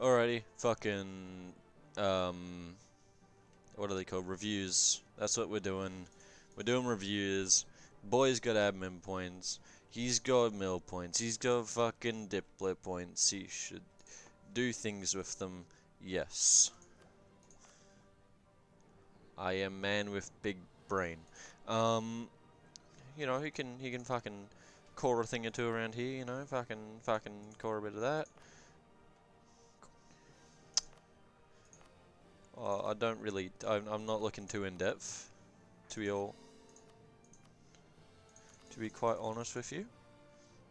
Alrighty, fucking, what are they called? Reviews. That's what we're doing. We're doing reviews. Boy's got admin points. He's got mill points. He's got fucking diplet points. He should do things with them. Yes. I am man with big brain. You know, he can fucking core a thing or two around here, you know, fucking core a bit of that. I don't really, I'm not looking too in depth, to be quite honest with you.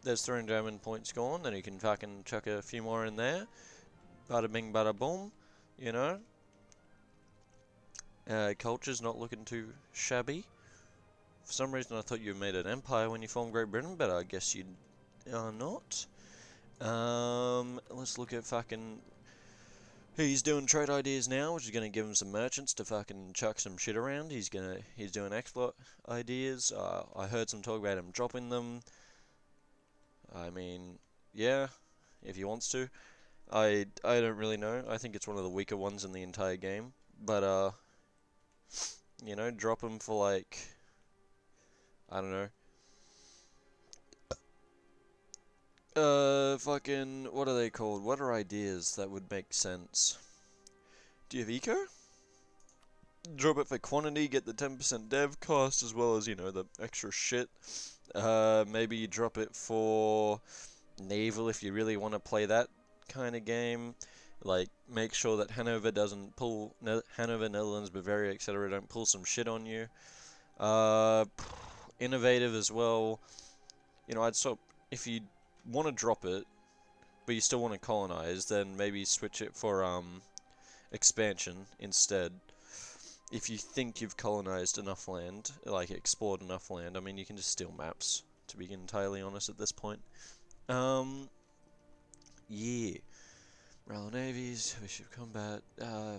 There's 300 admin points gone, then you can fucking chuck a few more in there. Bada bing, bada boom, you know. Culture's not looking too shabby. For some reason I thought you made an empire when you formed Great Britain, but I guess you are not. Let's look at fucking... He's doing trade ideas now, which is gonna give him some merchants to fucking chuck some shit around. He's doing export ideas. I heard some talk about him dropping them. I mean, yeah, if he wants to. I don't really know. I think it's one of the weaker ones in the entire game. But you know, drop him for like, I don't know. Fucking, what are they called? What are ideas that would make sense? Do you have eco? Drop it for quantity, get the 10% dev cost as well as, you know, the extra shit. Maybe you drop it for naval if you really want to play that kind of game. Like, make sure that Hanover doesn't pull, Hanover, Netherlands, Bavaria, etc. don't pull some shit on you. Innovative as well. You know, I'd stop, if you want to drop it, but you still want to colonize, then maybe switch it for, expansion instead. If you think you've colonized enough land, like explored enough land, I mean, you can just steal maps, to be entirely honest at this point. Yeah. Royal Navies, Bishop Combat,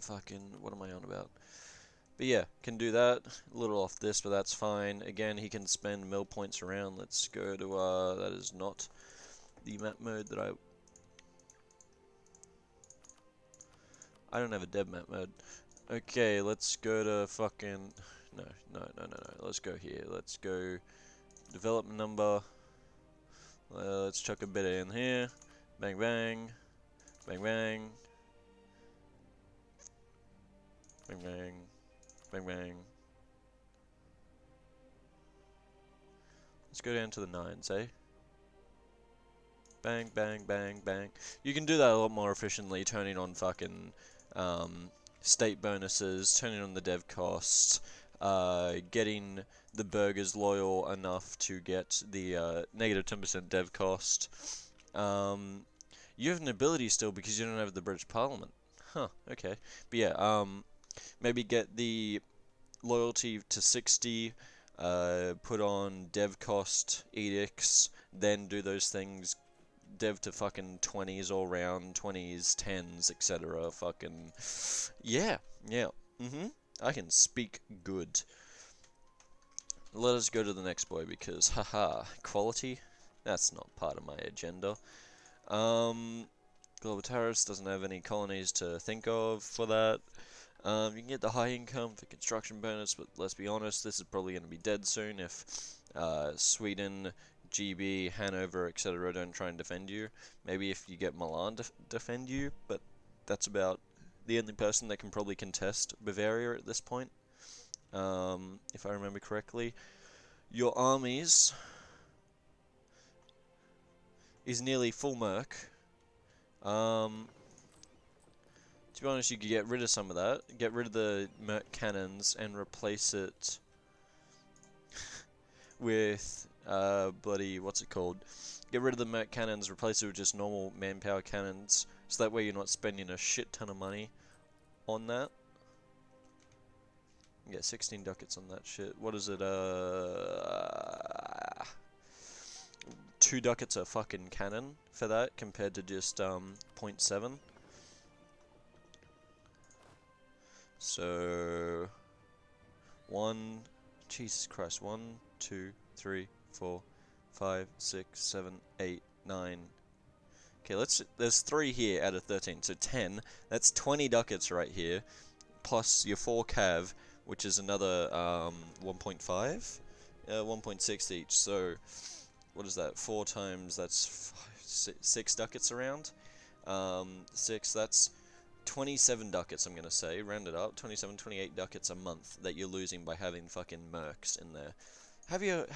fucking, what am I on about? But yeah, can do that. A little off this, but that's fine. Again, he can spend mill points around. Let's go to, that is not the map mode that I don't have a dev map mode. Okay, let's go to fucking... No. Let's go here. Let's go... Development number. Let's chuck a bit in here. Bang, bang. Bang, bang. Bang, bang. Bang, bang. Let's go down to the 9s, eh? Bang, bang, bang, bang. You can do that a lot more efficiently, turning on fucking... state bonuses, turning on the dev costs, getting the burgers loyal enough to get the negative 10% dev cost. You have an ability still because you don't have the British Parliament. Huh, okay. But yeah, maybe get the loyalty to 60, put on dev cost edicts, then do those things, dev to fucking 20s all round, 20s, 10s, etc. Fucking, yeah. I can speak good. Let us go to the next boy because, haha, quality? That's not part of my agenda. Global Terrace doesn't have any colonies to think of for that. You can get the high income for construction bonus, but let's be honest, this is probably going to be dead soon if Sweden, GB, Hanover, etc. don't try and defend you. Maybe if you get Milan to defend you, but that's about the only person that can probably contest Bavaria at this point, if I remember correctly. Your armies is nearly full merc. To be honest, you could get rid of some of that, get rid of the merc cannons and replace it with bloody, what's it called? Get rid of the merc cannons, replace it with just normal manpower cannons, so that way you're not spending a shit ton of money on that. You get 16 ducats on that shit. What is it? 2 ducats a fucking cannon for that compared to just 0.7. So Jesus Christ, 1, 2, 3, 4, 5, 6, 7, 8, 9, Okay, there's 3 here out of 13, so 10. That's 20 ducats right here, plus your 4 cav, which is another 1.5? 1.6 each, so what is that? 4 times, that's 6 ducats around. 6, that's 27 ducats, I'm gonna say, round it up, 27, 28 ducats a month that you're losing by having fucking mercs in there. Have your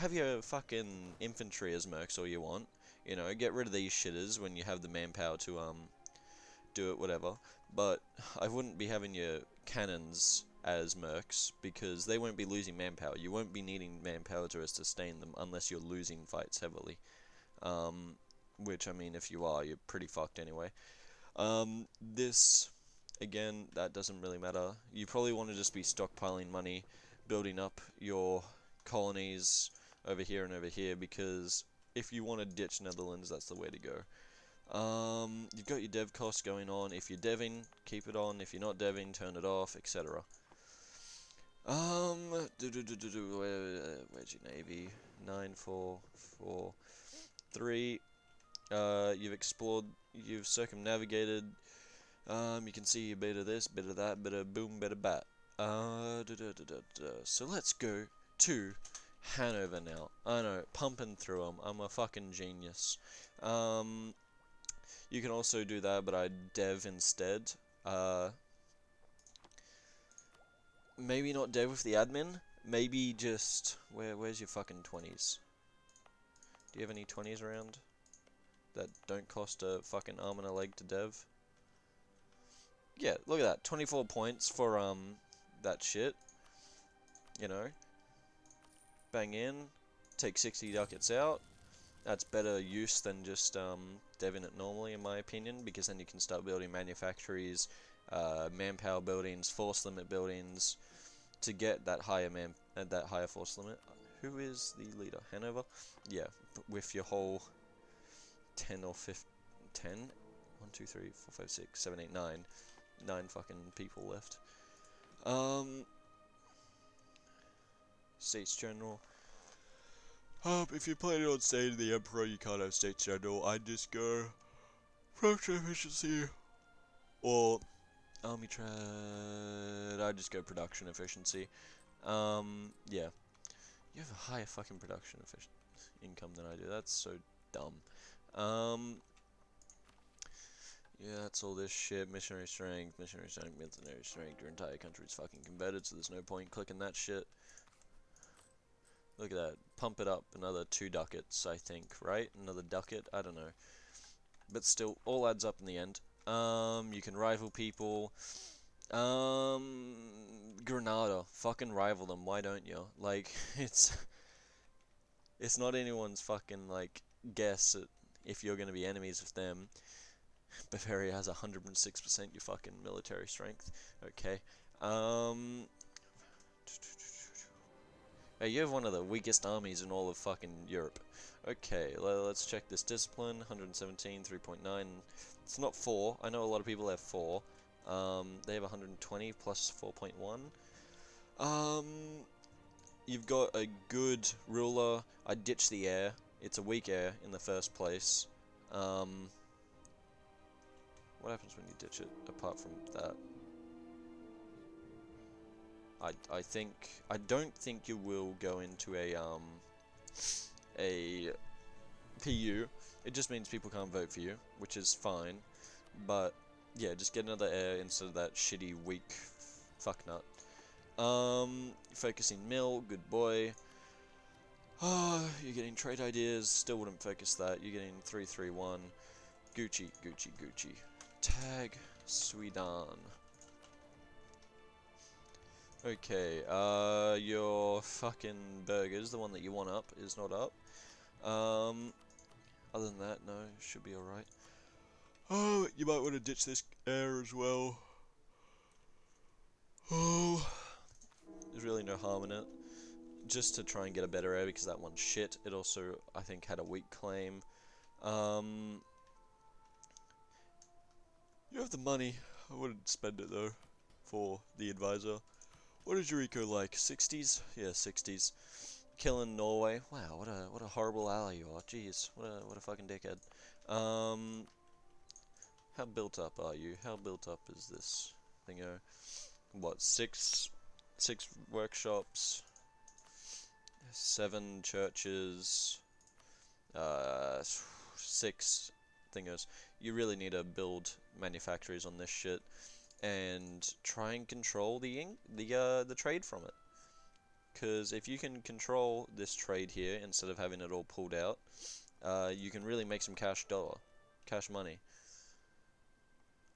fucking infantry as mercs all you want. You know, get rid of these shitters when you have the manpower to do it, whatever. But I wouldn't be having your cannons as mercs because they won't be losing manpower. You won't be needing manpower to sustain them unless you're losing fights heavily. Which, I mean, if you are, you're pretty fucked anyway. This, again, that doesn't really matter. You probably want to just be stockpiling money, building up your colonies over here and over here, because if you want to ditch Netherlands, that's the way to go. You've got your dev costs going on. If you're deving, keep it on. If you're not deving, turn it off, etc. Where's your navy? 9, 4, 4, 3. You've explored, you've circumnavigated. You can see a bit of this, bit of that, bit of boom, bit of bat. So let's go to Hanover now. I know, pumping through them. I'm a fucking genius. You can also do that, but I dev instead. Maybe not dev with the admin. Maybe just where's your fucking 20s? Do you have any 20s around that don't cost a fucking arm and a leg to dev? Yeah, look at that. 24 points for that shit. You know, bang in, take 60 ducats out. That's better use than just deving it normally, in my opinion, because then you can start building manufactories, manpower buildings, force limit buildings, to get that higher force limit. Who is the leader? Hanover? Yeah, with your whole 10 or 15, 10? 1, 2, 3, 4, 5, 6, 7, 8, 9. 9 fucking people left. States General. If you're planning on staying in the Emperor, you can't have States General. I'd just go production efficiency or army trade. I'd just go production efficiency. Yeah. You have a higher fucking production income than I do. That's so dumb. Yeah, that's all this shit. Missionary strength, military strength. Your entire country's fucking converted, so there's no point clicking that shit. Look at that. Pump it up another 2 ducats, I think, right? Another ducat? I don't know. But still, all adds up in the end. You can rival people. Granada. Fucking rival them, why don't you? Like, it's not anyone's fucking, like, guess at if you're gonna be enemies with them. Bavaria has 106% your fucking military strength. Okay. Hey, you have one of the weakest armies in all of fucking Europe. Okay, let's check this discipline. 117, 3.9. It's not 4. I know a lot of people have 4. They have 120 plus 4.1. You've got a good ruler. I ditch the air. It's a weak air in the first place. What happens when you ditch it, apart from that? I don't think you will go into a PU. It just means people can't vote for you, which is fine. But yeah, just get another air instead of that shitty weak fucknut. Focusing mill, good boy. You're getting trade ideas. Still wouldn't focus that. You're getting 331. Gucci, Gucci, Gucci. Tag Sweden. Okay, your fucking burgers, the one that you want up, is not up. Other than that, no, should be alright. Oh, you might want to ditch this air as well. Oh, there's really no harm in it. Just to try and get a better air, because that one's shit. It also, I think, had a weak claim. You have the money. I wouldn't spend it, though, for the advisor. What is your eco like? 60s? Yeah, 60s. Killing Norway. Wow, what a horrible ally you are. Jeez, what a fucking dickhead. How built up are you? How built up is this thingo? What, six workshops, 7 churches, 6 thingos. You really need to build manufactories on this shit and try and control the trade from it. Because if you can control this trade here instead of having it all pulled out, you can really make some cash money.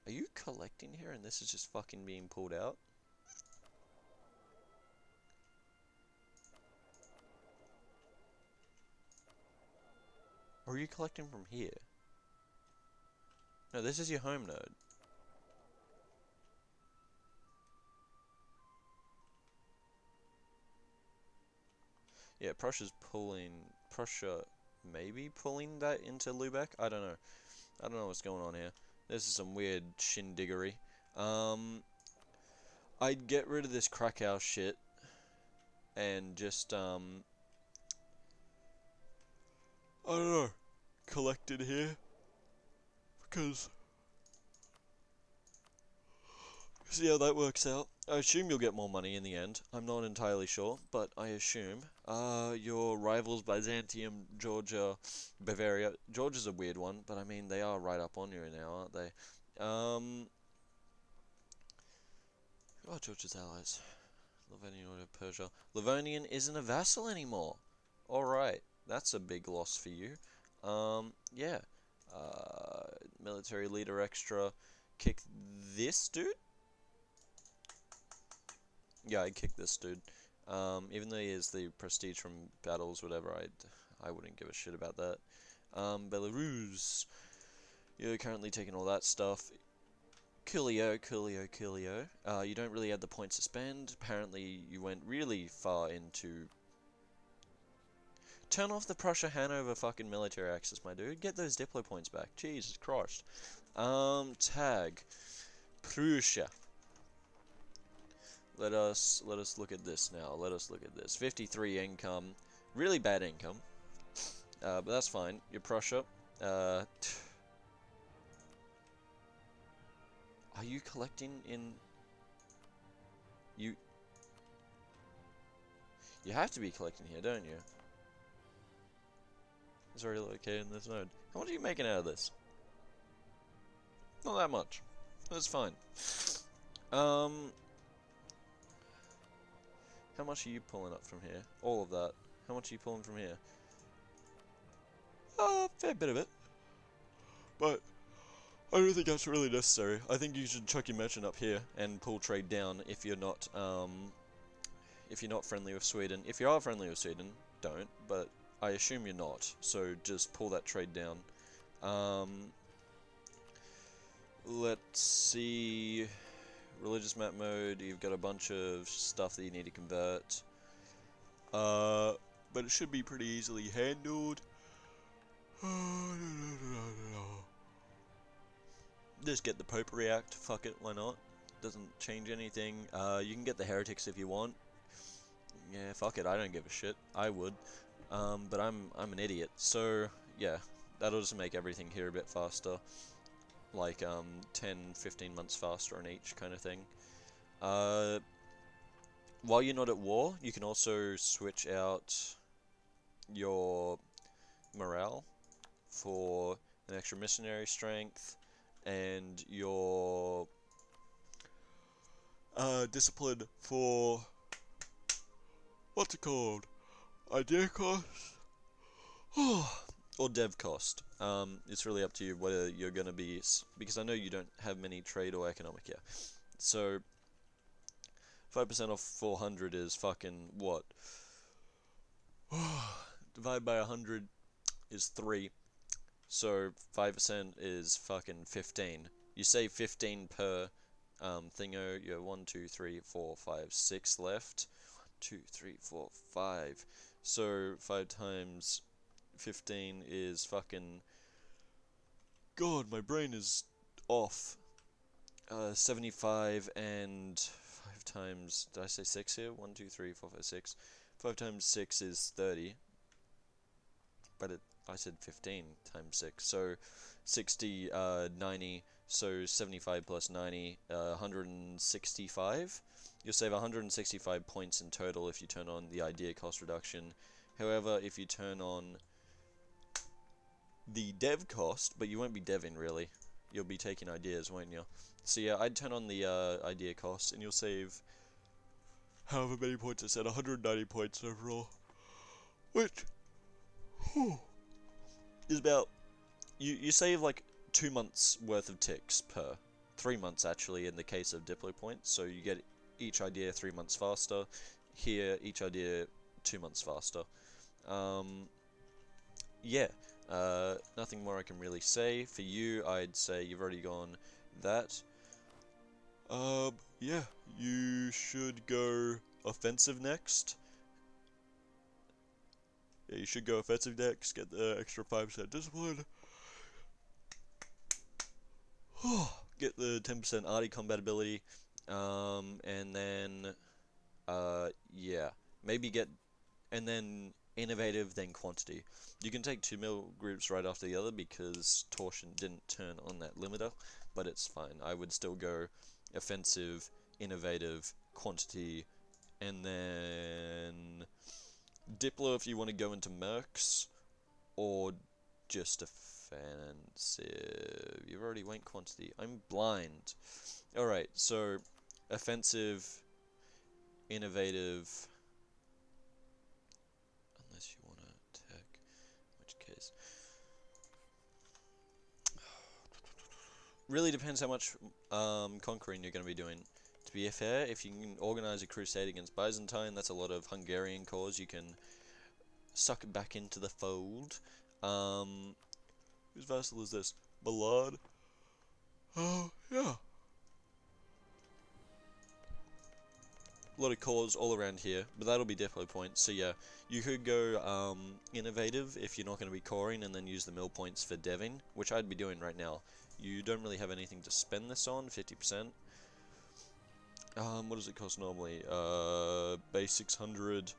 Are you collecting here and this is just fucking being pulled out? Or are you collecting from here? No, this is your home node. Yeah, Prussia maybe pulling that into Lubeck? I don't know. I don't know what's going on here. This is some weird shindiggery. I'd get rid of this Krakow shit and just, I don't know, collect it here. Because, see how that works out. I assume you'll get more money in the end. I'm not entirely sure, but I assume. Your rivals, Byzantium, Georgia, Bavaria. Georgia's a weird one, but I mean, they are right up on you now, aren't they? Oh, Georgia's allies. Livonian order Persia. Livonian isn't a vassal anymore. Alright, that's a big loss for you. Yeah. Military leader extra. Kick this dude? Yeah, I'd kick this dude. Even though he has the prestige from battles, whatever, I wouldn't give a shit about that. Belarus. You're currently taking all that stuff. Coolio. You don't really have the points to spend. Apparently, you went really far into... Turn off the Prussia-Hanover fucking military axis, my dude. Get those Diplo points back. Jesus Christ. Tag. Prussia. Let us look at this now. Let us look at this. 53 income. Really bad income. But that's fine. You're Prussia. Are you collecting in... You have to be collecting here, don't you? It's already located in this node. How much are you making out of this? Not that much. That's fine. How much are you pulling up from here? All of that. How much are you pulling from here? Fair bit of it. But I don't think that's really necessary. I think you should chuck your merchant up here and pull trade down if you're not friendly with Sweden. If you are friendly with Sweden, don't, but I assume you're not, so just pull that trade down. Let's see... Religious map mode, you've got a bunch of stuff that you need to convert. But it should be pretty easily handled. Just get the Pope react, fuck it, why not? Doesn't change anything. You can get the heretics if you want. Yeah, fuck it, I don't give a shit. I would. But I'm an idiot, so yeah, that'll just make everything here a bit faster. Like 10-15 months faster on each kind of thing. While you're not at war, you can also switch out your morale for an extra missionary strength and your discipline for what's it called? Idea cost? Or dev cost. It's really up to you whether you're going to be... Because I know you don't have many trade or economic here. So, 5% off 400 is fucking what? Divide by 100 is 3. So, 5% is fucking 15. You save 15 per thingo. You have 1, 2, 3, 4, 5, 6 left. 2, 3, 4, 5. So, 5 times 15 is fucking... God, my brain is off. 75 and 5 times... Did I say 6 here? 1, 2, 3, 4, 5, 6. 5 times 6 is 30. But I said 15 times 6. So 60, 90, So 75 plus 90, 165. You'll save 165 points in total if you turn on the idea cost reduction. However, if you turn on the dev cost, but you won't be deving really, you'll be taking ideas, won't you? So yeah, I'd turn on the idea cost, and you'll save however many points I said, 190 points overall, which is about, you save like 2 months worth of ticks per, 3 months actually in the case of Diplo points, so you get each idea 3 months faster, here each idea 2 months faster. Yeah, nothing more I can really say. For you, I'd say you've already gone that. Yeah, you should go offensive next. Yeah, you should go offensive next, get the extra 5% discipline. Get the 10% arty compatibility, and then, yeah, maybe get, and then innovative, then quantity. You can take 2 mil groups right after the other because torsion didn't turn on that limiter, but it's fine. I would still go offensive, innovative, quantity, and then Diplo if you want to go into mercs, or just offensive. You've already went quantity. I'm blind. Alright, so offensive, innovative, unless you want to tech, in which case. Really depends how much conquering you're going to be doing. To be fair, if you can organize a crusade against Byzantine, that's a lot of Hungarian cores you can suck it back into the fold. Whose vassal is this? Ballard? Oh, yeah. A lot of cores all around here, but that'll be Diplo points, so yeah. You could go innovative if you're not going to be coring, and then use the mill points for deving, which I'd be doing right now. You don't really have anything to spend this on, 50%. What does it cost normally? Base 600.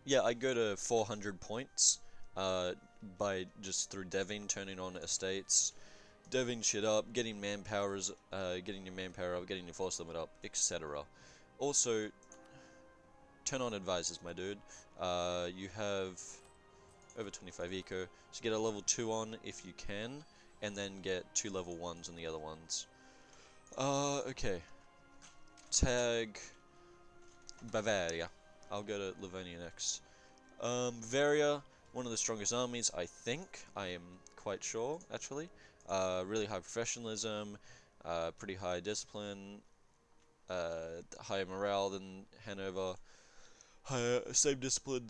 Yeah, I go to 400 points by just through deving, turning on estates, deving shit up, getting manpower, getting your manpower up, getting your force limit up, etc. Also, turn on advisors, my dude. You have over 25 eco, so get a level 2 on if you can, and then get 2 level 1s on the other ones. Okay. Tag Bavaria. I'll go to Livonia next. Bavaria, one of the strongest armies, I think. I am quite sure, actually. Really high professionalism, pretty high discipline, higher morale than Hanover. Higher, same discipline.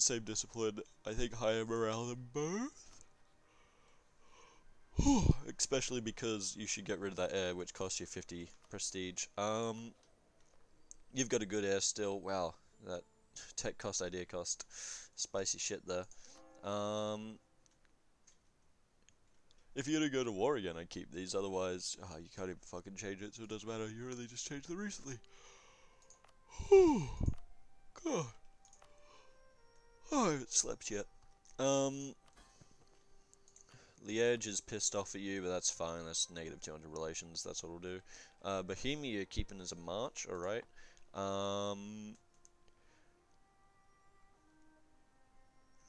I think higher morale than both. Especially because you should get rid of that air, which costs you 50 prestige. You've got a good air still. Wow, that tech cost, idea cost, spicy shit there. If you're gonna go to war again, I'd keep these. Otherwise, you can't even fucking change it, so it doesn't matter. You really just changed them recently. God. Oh, I haven't slept yet. Liège is pissed off at you, but that's fine. That's negative 200 relations. That's what it'll do. Bohemia you're keeping as a march, alright.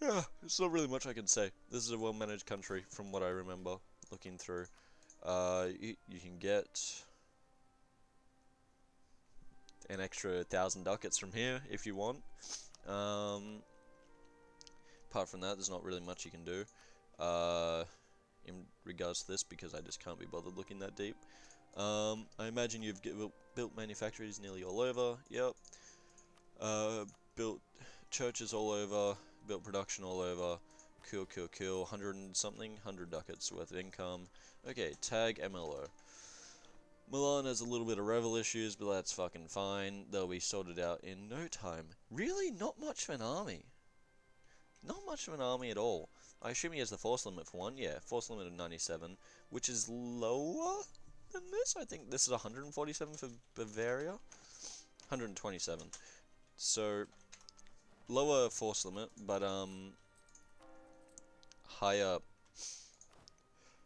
Yeah, there's not really much I can say. This is a well-managed country, from what I remember looking through. You can get an extra 1,000 ducats from here if you want. Apart from that, there's not really much you can do in regards to this, because I just can't be bothered looking that deep. I imagine you've built manufactories nearly all over. Yep. Built churches all over. Built production all over. Cool. 100 and something. 100 ducats worth of income. Okay, tag MLO. Milan has a little bit of revel issues, but that's fucking fine. They'll be sorted out in no time. Really? Not much of an army. Not much of an army at all. I assume he has the force limit for one. Yeah, force limit of 97, which is lower than this. I think this is 147 for Bavaria. 127. So, lower force limit, but higher,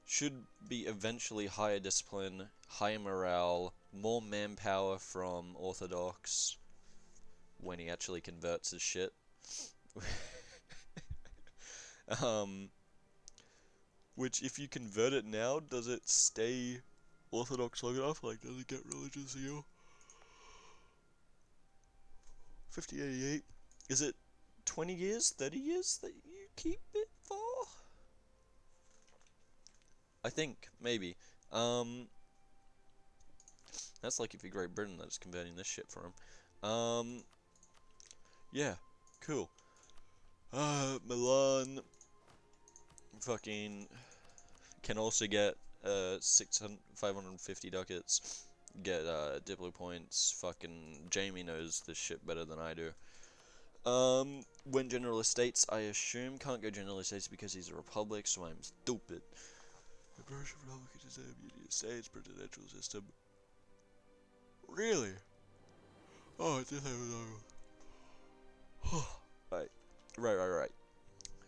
should be eventually higher discipline, higher morale, more manpower from Orthodox when he actually converts his shit. Which if you convert it now, does it stay Orthodox long enough? Like, does it get religious zeal? 5088. Is it 20 years, 30 years that you keep it for? I think, maybe. That's like if you're Great Britain that's converting this shit for him. Yeah, cool. Milan fucking can also get 550 ducats, get Diplo points. Fucking Jamie knows this shit better than I do. When General Estates, I assume, can't go General Estates because he's a republic, so I'm stupid. The British Republic is the United States presidential system. Really? Oh, it's just Right.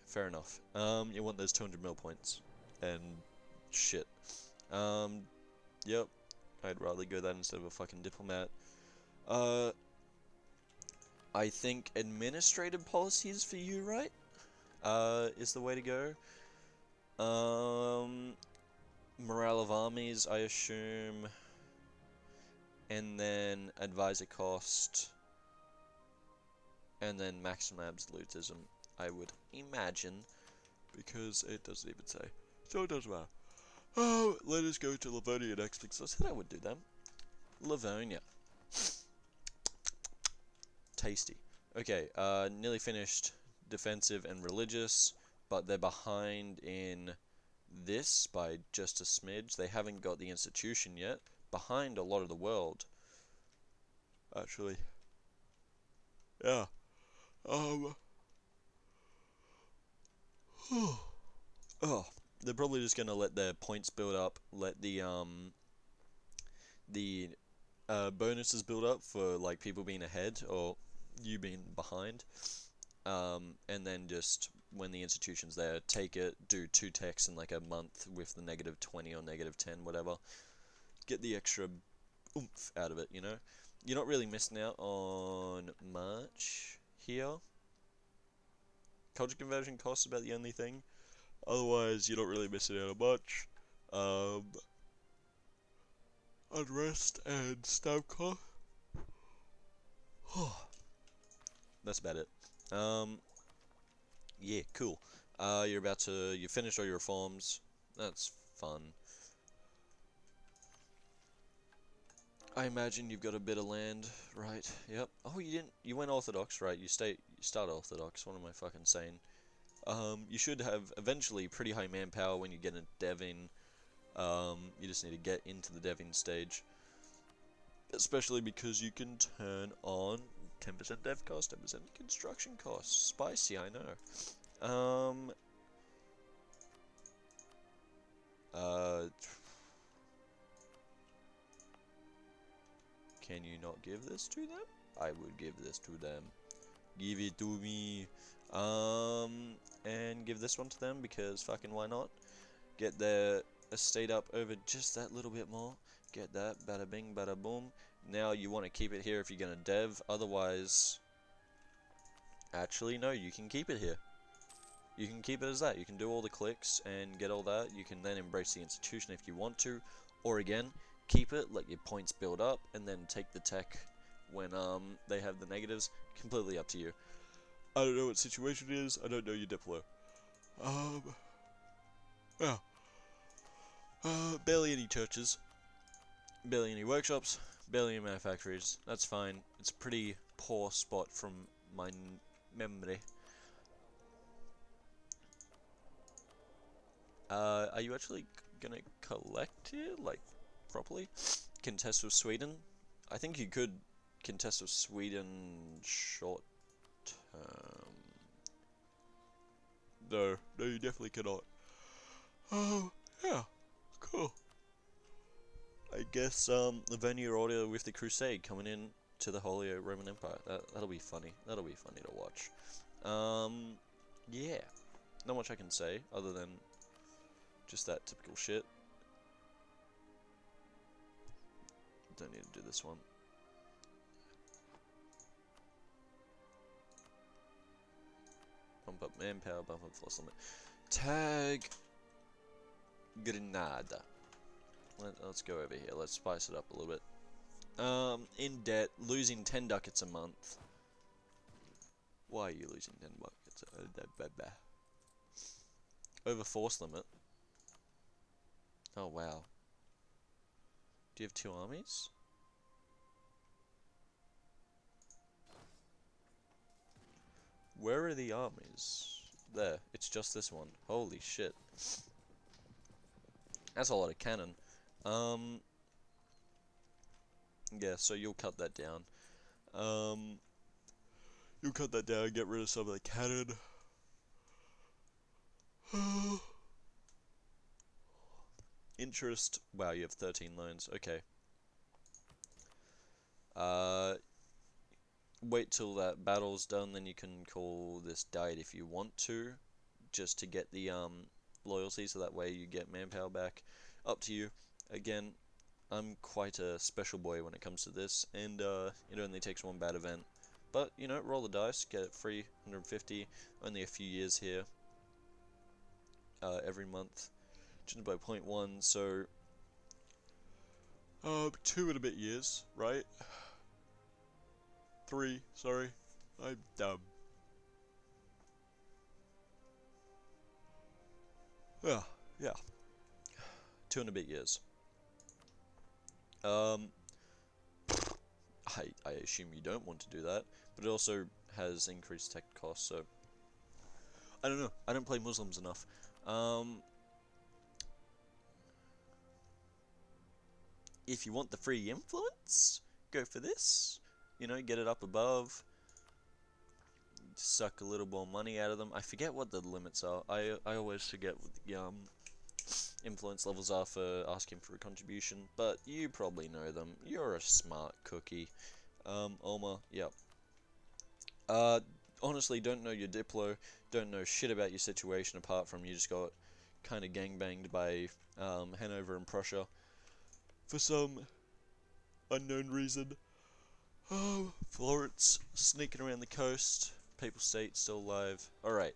Fair enough. You want those 200 mil points. And shit. Yep. I'd rather go that instead of a fucking diplomat. I think administrative policies for you, right? Is the way to go. Morale of armies, I assume. And then advisor cost. And then maximum absolutism, I would imagine. Because it doesn't even say. So it doesn't matter. Oh, let us go to Livonia next, because I said I would do them. Livonia. Tasty. Okay, nearly finished defensive and religious, but they're behind in this by just a smidge. They haven't got the institution yet. Behind a lot of the world. Actually. Yeah. Oh, they're probably just gonna let their points build up, let the bonuses build up for like people being ahead or you being behind, and then just when the institution's there, take it, do 2 techs in like a month with the -20 or -10, whatever. Get the extra oomph out of it, you know? You're not really missing out on much here. Culture conversion costs about the only thing. Otherwise, you're not really missing out on much. Unrest and stab cost. That's about it. Yeah, cool. You finished all your reforms. That's fun. I imagine you've got a bit of land, right? Yep. Oh, you went Orthodox, right? You start Orthodox. What am I fucking saying? You should have eventually pretty high manpower when you get into Devin. You just need to get into the Devin stage. Especially because you can turn on 10% dev cost, 10% construction cost. Spicy, I know. Can you not give this to them? I would give this to them. Give it to me. And give this one to them because fucking why not? Get their estate up over just that little bit more. Get that, bada bing, bada boom. Now you want to keep it here if you're gonna dev, otherwise... Actually, no, you can keep it here. You can keep it as that. You can do all the clicks and get all that. You can then embrace the institution if you want to. Or again, keep it, let your points build up, and then take the tech when they have the negatives. Completely up to you. I don't know what situation it is. I don't know your Diplo. Yeah. Barely any churches. Barely any workshops. Barely any manufacturers. That's fine. It's a pretty poor spot from my memory. Are you actually gonna collect here, like, properly? Contest with Sweden? I think you could contest with Sweden short term. No, you definitely cannot. Oh, yeah, cool. I guess, Livonia Order with the Crusade coming in to the Holy Roman Empire. That'll be funny. That'll be funny to watch. Yeah. not much I can say other than just that typical shit. Don't need to do this one. Bump up manpower, bump up force limit. Tag Grenada. Let's go over here. Let's spice it up a little bit. In debt, losing 10 ducats a month. Why are you losing 10 ducats? Over force limit. Oh wow. Do you have 2 armies? Where are the armies? There. It's just this one. Holy shit. That's a lot of cannon. Yeah, so you'll cut that down. You'll cut that down and get rid of some of the cannon. Interest. Wow, you have 13 loans. Okay. Wait till that battle's done, then you can call this died if you want to, just to get the loyalty, so that way you get manpower back. Up to you. Again, I'm quite a special boy when it comes to this, and it only takes one bad event. But, you know, roll the dice, get it free, 150, only a few years here, every month, just by 0.1, so, 2 and a bit years, right? 3, sorry, I'm dumb. Yeah, 2 and a bit years. I assume you don't want to do that, but it also has increased tech costs, so I don't know. I don't play Muslims enough. If you want the free influence, go for this. You know, get it up above. Suck a little more money out of them. I forget what the limits are. I always forget what the influence levels are for asking for a contribution, but you probably know them. You're a smart cookie. Oma, yep. Honestly, don't know your Diplo, don't know shit about your situation apart from you just got kind of gangbanged by Hanover and Prussia for some unknown reason. Florence sneaking around the coast. Papal State still alive. Alright,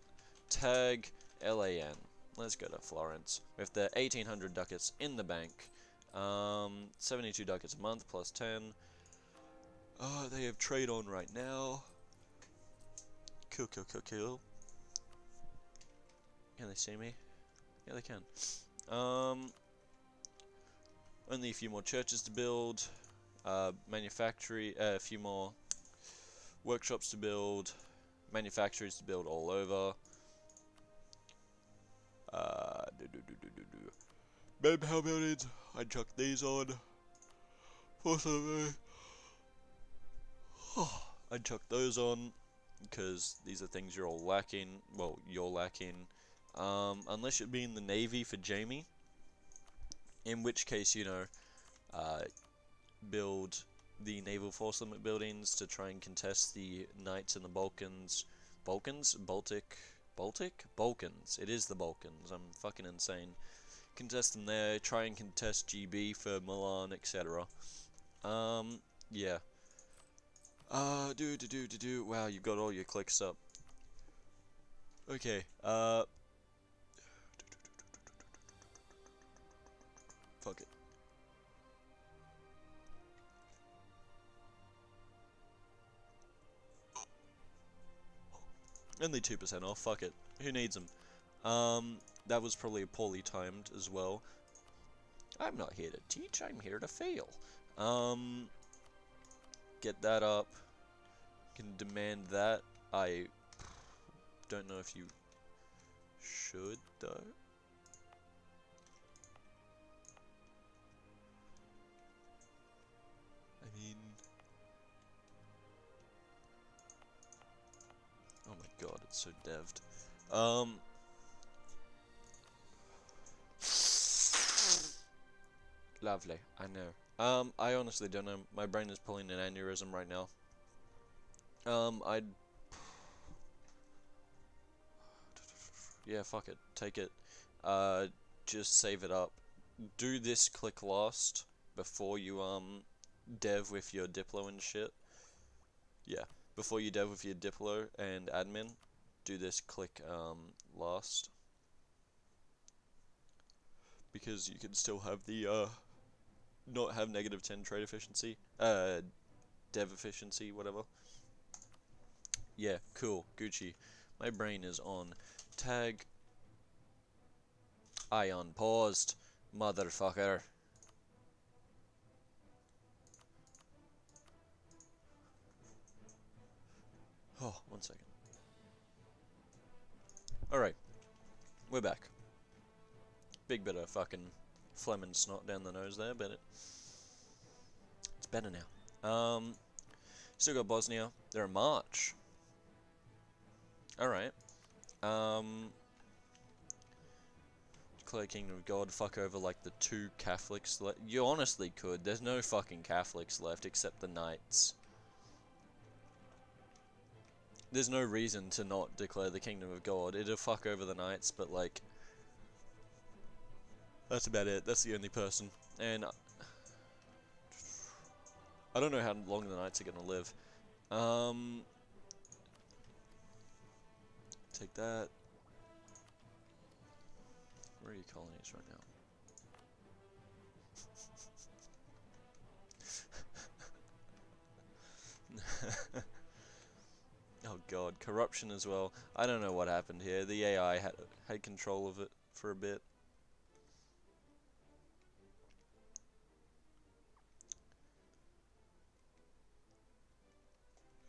tag LAN. Let's go to Florence. We have the 1800 ducats in the bank. 72 ducats a month plus 10. They have trade on right now. Cool. Can they see me? Yeah, they can. Only a few more churches to build. Manufactory, a few more workshops to build. Manufactories to build all over. Manpower buildings. I chuck these on. I chuck those on because these are things you're all lacking. Well, you're lacking. Unless you're being the Navy for Jamie, in which case, you know, build the naval force limit buildings to try and contest the Knights in the Balkans. Balkans? Balkans. It is the Balkans. I'm fucking insane. Contest them there. Try and contest GB for Milan, etc. Yeah. Wow, you got all your clicks up. Okay, fuck it. Only 2% off, fuck it. Who needs them? That was probably poorly timed as well. I'm not here to teach, I'm here to fail. Get that up. Can demand that. I don't know if you should, though. I mean... oh my god, it's so dev'd. Lovely, I know. I honestly don't know. My brain is pulling an aneurysm right now. I'd... Yeah, fuck it. Take it. Just save it up. Do this click last before you dev with your Diplo and shit. Yeah, before you dev with your Diplo and admin, do this click last, because you can still have the not have -10 trade efficiency, dev efficiency, whatever. Yeah, cool, Gucci. My brain is on tag. I unpaused, motherfucker. Oh, 1 second. Alright, we're back. Big bit of fucking phlegm and snot down the nose there, but it's better now. Still got Bosnia. They're in March. Alright. Declare Kingdom of God, fuck over like the 2 Catholics left. You honestly could. There's no fucking Catholics left except the Knights. There's no reason to not declare the Kingdom of God. It'll fuck over the Knights, but like, that's about it. That's the only person. And I don't know how long the Knights are gonna live. Take that. Where are your colonies right now? Oh god, corruption as well. I don't know what happened here. The AI had control of it for a bit.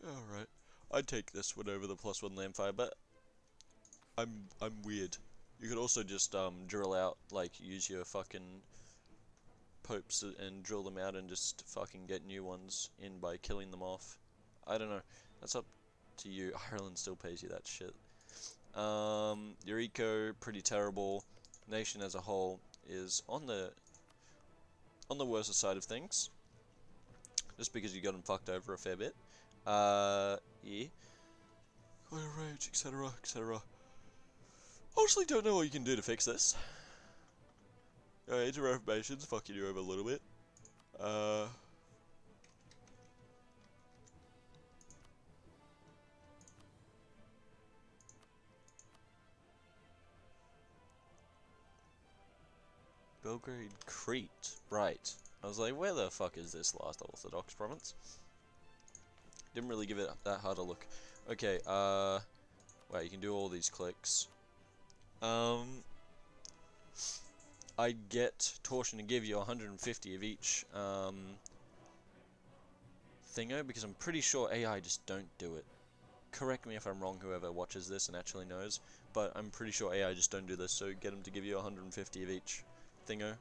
Alright. I'd take this one over the +1 Landfire, but I'm weird. You could also just drill out, like, use your fucking popes and drill them out and just fucking get new ones in by killing them off. I don't know. That's up to you. Ireland still pays you that shit. Your eco, pretty terrible. Nation as a whole is on the worser side of things, just because you got them fucked over a fair bit. Yeah. Climate rage, etc., etc. Honestly, don't know what you can do to fix this. Inter-reformation's fucking you over a little bit. Belgrade, Crete. Right. I was like, where the fuck is this last Orthodox province? Didn't really give it that hard a look. Okay, wait, you can do all these clicks. I'd get Torsion to give you 150 of each, thingo, because I'm pretty sure AI just don't do it. Correct me if I'm wrong, whoever watches this and actually knows, but I'm pretty sure AI just don't do this, so get them to give you 150 of each thingo.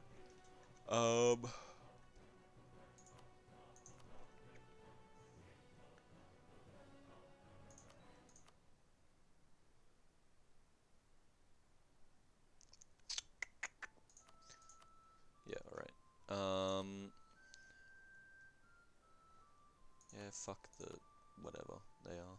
Yeah, alright. Yeah, fuck the whatever they are.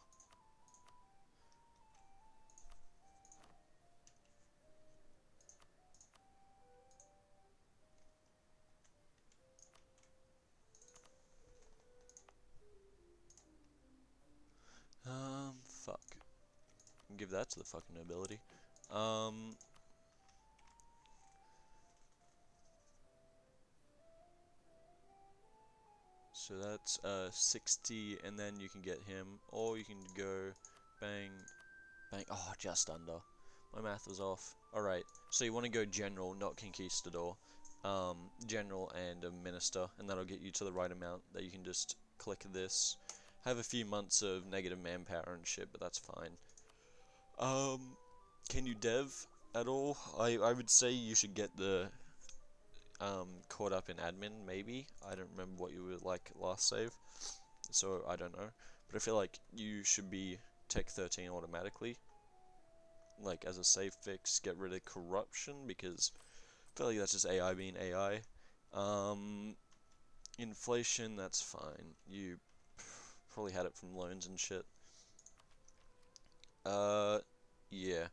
Fuck. Give that to the fucking nobility. So that's 60, and then you can get him, or you can go bang, bang. Oh, just under. My math was off. Alright, so you want to go general, not conquistador. General and a minister, and that'll get you to the right amount that you can just click this. Have a few months of negative manpower and shit, but that's fine. Can you dev at all? I would say you should get the caught up in admin, maybe. I don't remember what you were like last save, so I don't know. But I feel like you should be tech 13 automatically. Like, as a save fix, get rid of corruption, because I feel like that's just AI being AI. Inflation, that's fine. You probably had it from loans and shit. Yeah.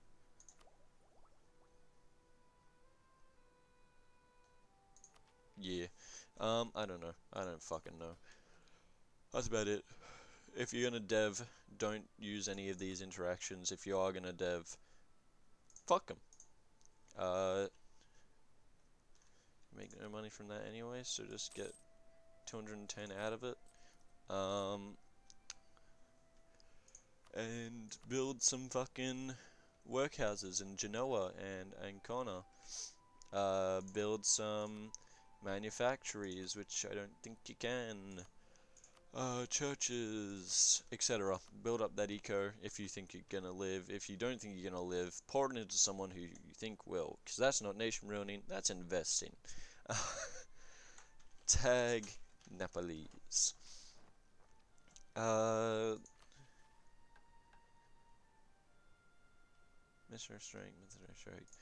yeah. I don't know. I don't fucking know. That's about it. If you're gonna dev, don't use any of these interactions. If you are gonna dev, fuck them. Make no money from that anyway, so just get 210 out of it. And build some fucking workhouses in Genoa and Ancona. Build some manufactories, which I don't think you can. Churches, etc. Build up that eco if you think you're gonna live. If you don't think you're gonna live, pour it into someone who you think will, because that's not nation ruining, that's investing. Tag Nepalese. Mr. Strength, Mr. Strength.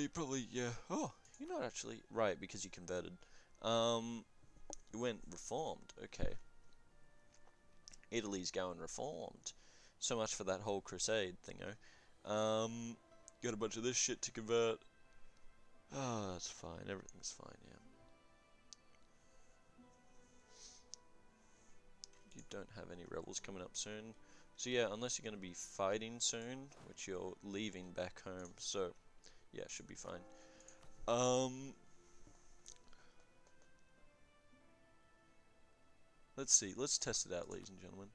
You probably, yeah. Oh, you're not actually right because you converted. You went reformed. Okay. Italy's going reformed. So much for that whole crusade thingo. Got a bunch of this shit to convert. Oh, that's fine. Everything's fine, yeah. You don't have any rebels coming up soon. So yeah, unless you're going to be fighting soon, which you're leaving back home. So, yeah, should be fine. Let's see. Let's test it out, ladies and gentlemen.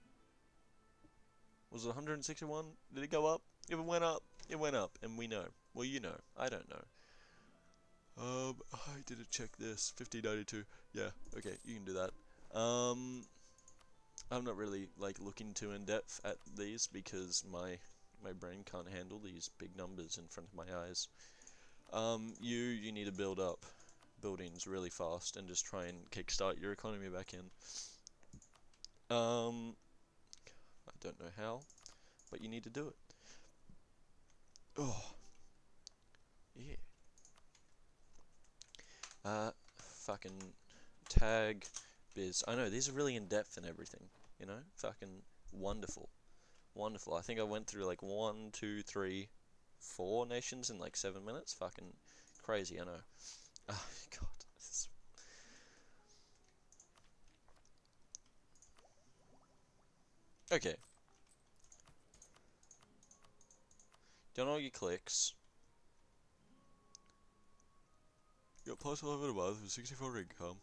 Was it 161? Did it go up? If it went up, it went up, and we know. Well, you know. I don't know. I did check this. 5092. Yeah, okay, you can do that. I'm not really, like, looking too in-depth at these because my brain can't handle these big numbers in front of my eyes. You need to build up buildings really fast and just try and kickstart your economy back in. I don't know how, but you need to do it. Oh, yeah. Fucking tag biz. I know, these are really in-depth and everything, you know? Fucking wonderful. Wonderful. I think I went through like 1, 2, 3, 4 nations in like 7 minutes. Fucking crazy, I know. Oh, God. Okay. Done all your clicks. You got plus 11 a month with 64 income.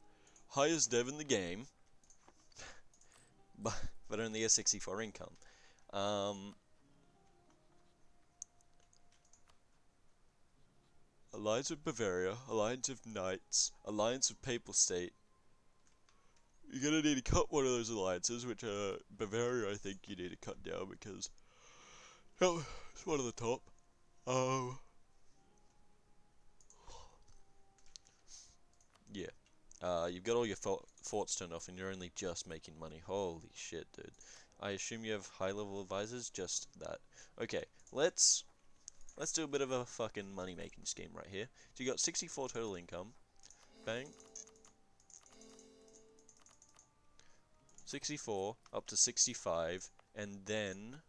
Highest dev in the game. but only a 64 income. Alliance of Bavaria, Alliance of Knights, Alliance of Papal State. You're gonna need to cut one of those alliances, which Bavaria I think you need to cut down because it's one of the top. Yeah. You've got all your forts turned off and you're only just making money. Holy shit, dude. I assume you have high level advisors, just that. Okay, let's do a bit of a fucking money making scheme right here. So you got 64 total income. Bang. 64 up to 65 and then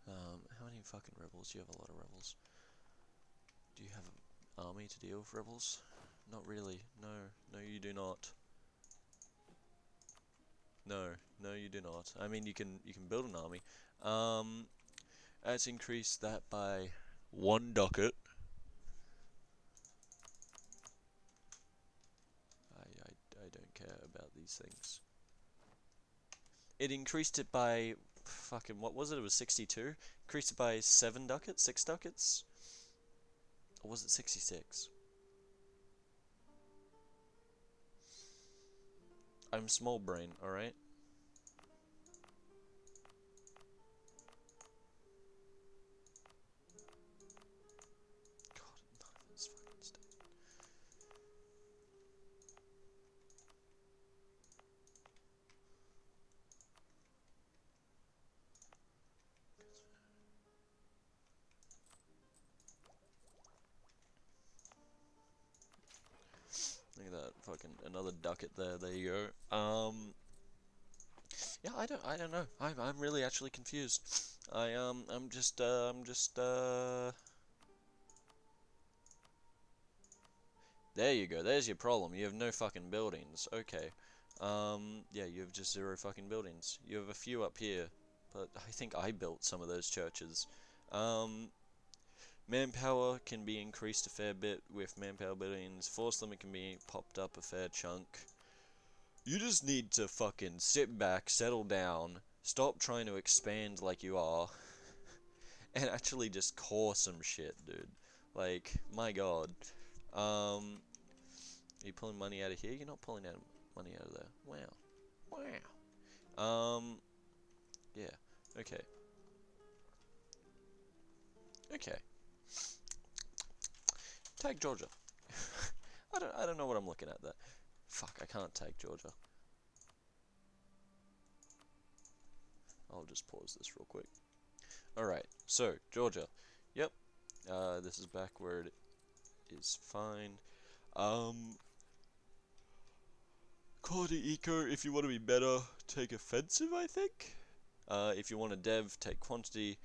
how many fucking rebels? You have a lot of rebels. Do you have an army to deal with rebels? Not really. No, no you do not. No, no you do not. I mean you can build an army. Let's increase that by 1 ducat. I don't care about these things. It increased it by fucking what was it? It was 62. Increased it by 7 ducats, 6 ducats, or was it 66? I'm small brain, all right. God, none of this fucking stuff. Look at that, fucking another ducat there. There you go. Yeah, I don't know. I'm really actually confused. I'm just, There you go, there's your problem. You have no fucking buildings. Okay. Yeah, you have just 0 fucking buildings. You have a few up here, but I think I built some of those churches. Manpower can be increased a fair bit with manpower buildings. Force limit can be popped up a fair chunk. You just need to fucking sit back, settle down, stop trying to expand like you are, and actually just core some shit, dude. Like, my god. Are you pulling money out of here? You're not pulling out money out of there. Wow. Wow. Yeah. Okay. Okay. Tag Georgia. I don't know what I'm looking at there. Fuck, I can't tag Georgia. I'll just pause this real quick. Alright, so, Georgia. Yep. This is back where it is fine. Quality eco, if you want to be better, take offensive, I think. If you want to dev, take quantity.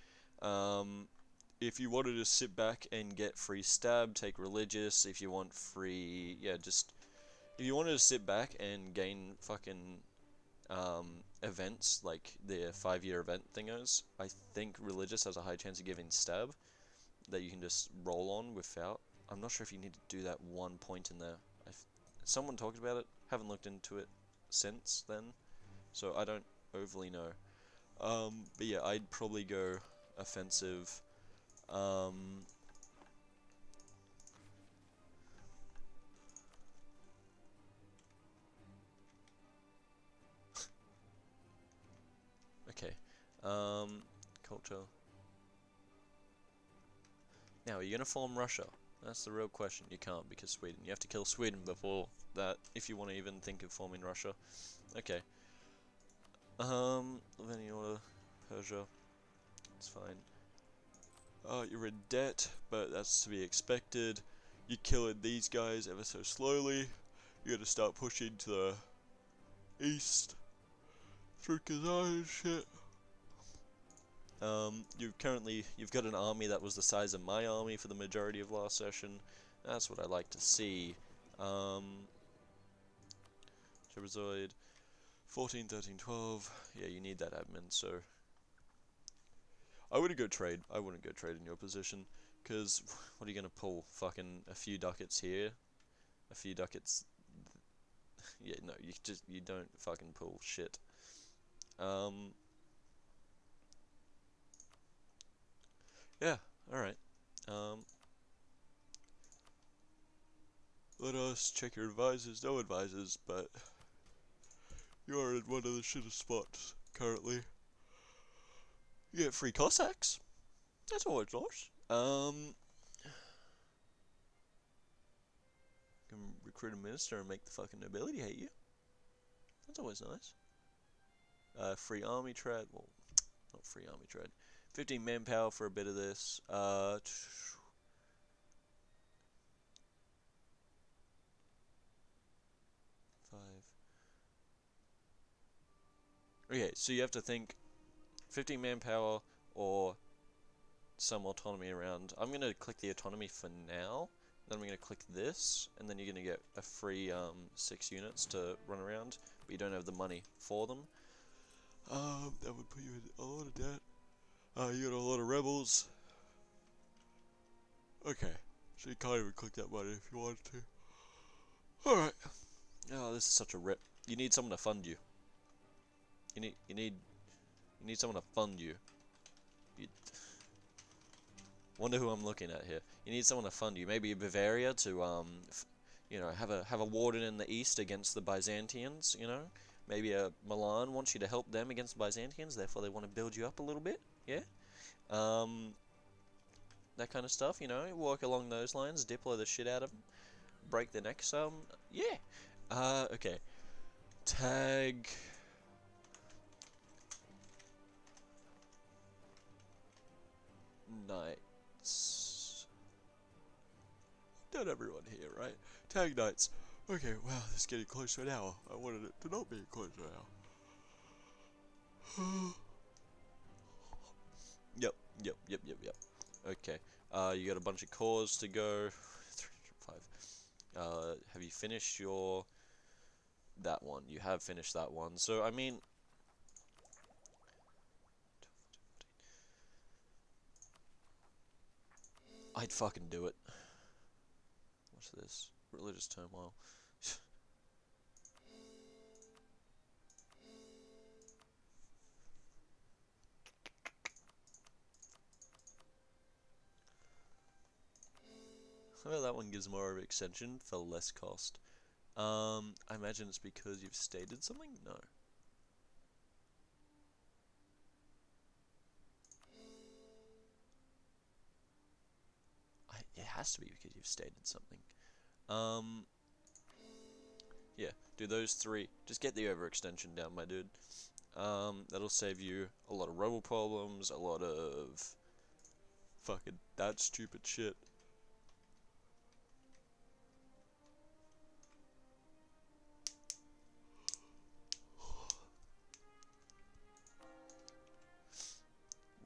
If you wanted to sit back and get free stab, take religious. If you want free, yeah, just if you wanted to sit back and gain fucking events like the 5-year event thingos, I think religious has a high chance of giving stab that you can just roll on without. I'm not sure if you need to do that one point in there. Someone talked about it, haven't looked into it since then, so I don't overly know. But yeah, I'd probably go offensive. Okay. Culture. Now, are you gonna form Russia? That's the real question. You can't because Sweden. You have to kill Sweden before that if you want to even think of forming Russia. Okay. Of any order, Persia. It's fine. You're in debt, but that's to be expected. You're killing these guys ever so slowly. You gotta start pushing to the east through Kazan and shit. You've got an army that was the size of my army for the majority of last session. That's what I like to see. Trapezoid, 14, 13, 12. Yeah, you need that admin, so I wouldn't go trade. I wouldn't go trade in your position, because what are you gonna pull? Fucking a few ducats here, a few ducats. Yeah, no, you don't fucking pull shit. Yeah, alright. Let us check your advisors. No advisors, but you are in one of the shittest spots currently. You get free Cossacks. That's always nice. Can recruit a minister and make the fucking nobility hate you. That's always nice. Free army trade. Well, not free army trade. 15 manpower for a bit of this. 5. Okay, so you have to think 15 manpower or some autonomy around. I'm going to click the autonomy for now. Then I'm going to click this, and then you're going to get a free 6 units to run around, but you don't have the money for them. That would put you in a lot of debt. You got a lot of rebels. Okay, so you can't even click that button if you wanted to. Alright. Oh, this is such a rip. You need someone to fund you. You need someone to fund you. Wonder who I'm looking at here. You need someone to fund you. Maybe Bavaria to you know, have a warden in the east against the Byzantians. You know, maybe Milan wants you to help them against the Byzantians. Therefore, they want to build you up a little bit. Yeah. That kind of stuff. You know, work along those lines. Diplo the shit out of them. Break their necks. Yeah. Okay. Tag. Knights. Not everyone here, right? Tag knights. Okay, wow, this is getting close to an hour. I wanted it to not be close to an hour. Yep, yep, yep, yep, yep. Okay. You got a bunch of cores to go. 305. Have you finished your that one? You have finished that one. So I mean, I'd fucking do it. What's this? Religious turmoil. Well, that one gives more of an extension for less cost. I imagine it's because you've stated something? No. It has to be because you've stated something. Um, yeah, do those three. Just get the overextension down, my dude. That'll save you a lot of rebel problems, a lot of fucking that stupid shit.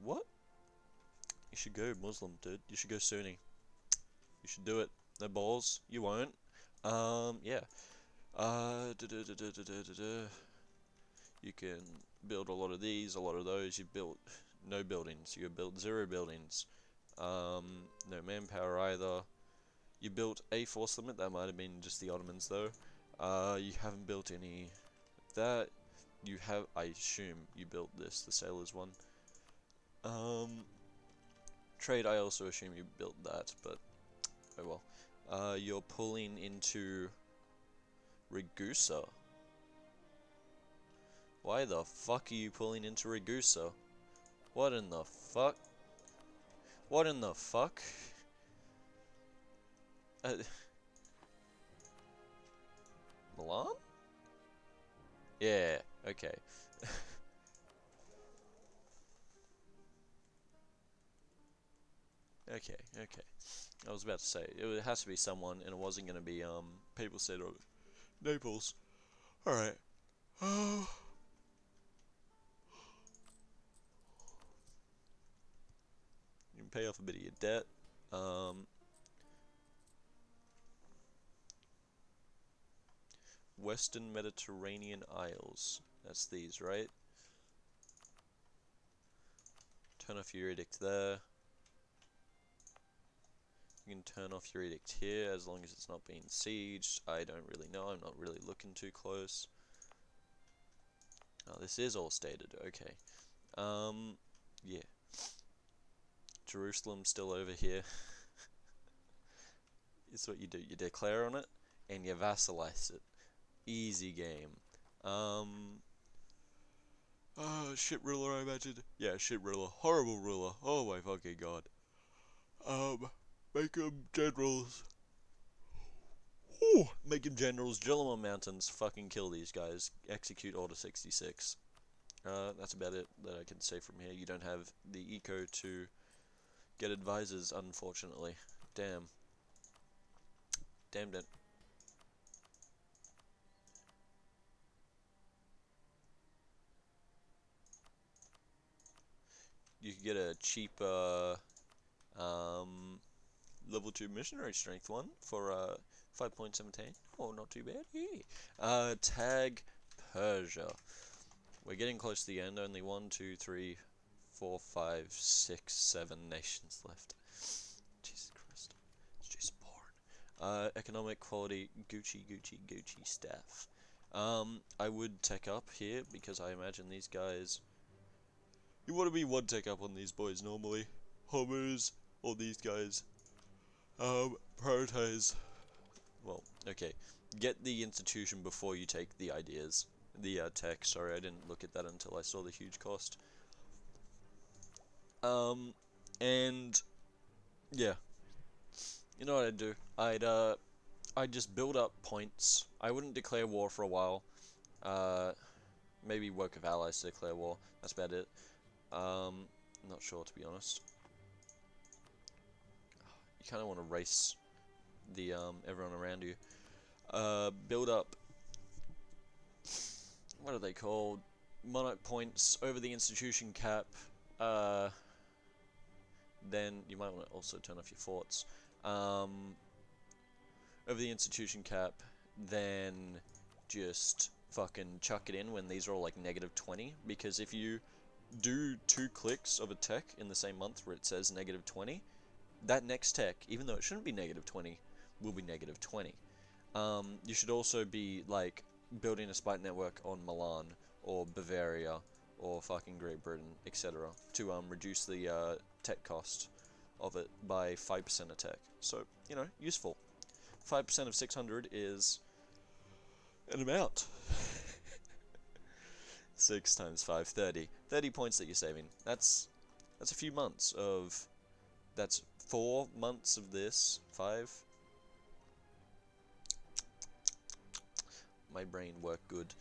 What? You should go Muslim, dude. You should go Sunni. You should do it. No balls. You won't. Yeah. You can build a lot of these, a lot of those. You built no buildings. You built 0 buildings. No manpower either. You built a force limit. That might have been just the Ottomans though. You haven't built any. That you have. I assume you built this, the sailors one. Trade. I also assume you built that, but oh well. You're pulling into Ragusa. Why the fuck are you pulling into Ragusa? What in the fuck? What in the fuck? Milan? Yeah, okay. Okay, okay. I was about to say, it has to be someone, and it wasn't gonna be, people said, oh, Naples. Alright. You can pay off a bit of your debt. Western Mediterranean Isles. That's these, right? Turn off your edict there. You can turn off your edict here as long as it's not being sieged. I don't really know. I'm not really looking too close. Oh, this is all stated. Okay. Yeah. Jerusalem's still over here. It's what you do. You declare on it and you vassalize it. Easy game. Shit ruler, I imagine. Yeah, shit ruler. Horrible ruler. Oh my fucking god. Make them generals. Ooh, make them generals. Drill them on mountains. Fucking kill these guys. Execute Order 66. That's about it that I can say from here. You don't have the eco to get advisors, unfortunately. Damn. Damn it. You could get a cheaper level 2 missionary strength one for 5.17. Oh, not too bad. Yeah. Tag Persia. We're getting close to the end. Only 1, 2, 3, 4, 5, 6, 7 nations left. Jesus Christ. It's just boring. Economic quality, Gucci, Gucci, Gucci staff. I would tech up here because I imagine these guys. You want to be one tech up on these boys normally. Homers, all these guys. Prioritize. Well, okay. Get the institution before you take the ideas. The tech. Sorry, I didn't look at that until I saw the huge cost. And yeah. You know what I'd do? I'd just build up points. I wouldn't declare war for a while. Maybe work with allies to declare war. That's about it. Not sure, to be honest. You kind of want to race the everyone around you. Build up. What are they called? Monarch points over the institution cap, then you might want to also turn off your forts. Over the institution cap, then just fucking chuck it in when these are all like -20, because if you do 2 clicks of a tech in the same month where it says -20, that next tech, even though it shouldn't be -20, will be -20. You should also be like building a spite network on Milan or Bavaria or fucking Great Britain, etc. to reduce the tech cost of it by 5% of tech. So, you know, useful. 5% of 600 is an amount. 6 times 5, 30. 30 points that you're saving. That's a few months of... That's 4 months of this. 5. My brain worked good.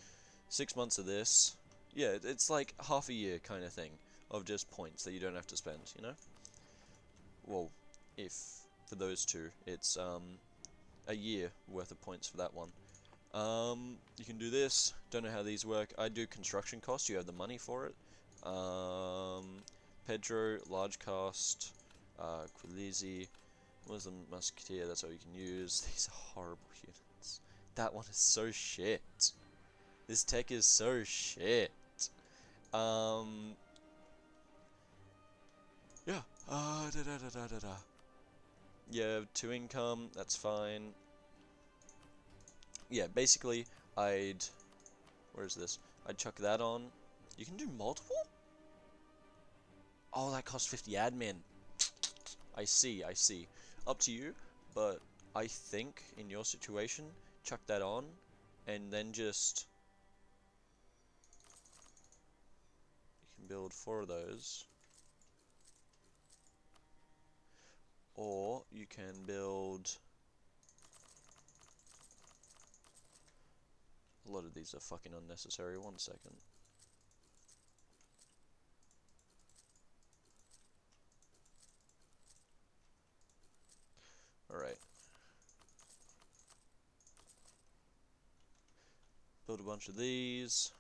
6 months of this. Yeah, it's like half a year kind of thing of just points that you don't have to spend, you know? Well, if for those two, it's a year worth of points for that one. You can do this. Don't know how these work. I do construction cost. You have the money for it. Pedro, large cost. Quilizi, Muslim Musketeer. That's all you can use. These are horrible units. That one is so shit. This tech is so shit. Yeah. Yeah, 2 income. That's fine. Yeah, basically, where is this? I'd chuck that on. You can do multiple? Oh, that costs 50 admin. I see. Up to you, but I think in your situation, chuck that on, and then just... You can build 4 of those. Or you can build... A lot of these are fucking unnecessary. 1 second. Alright. Build a bunch of these.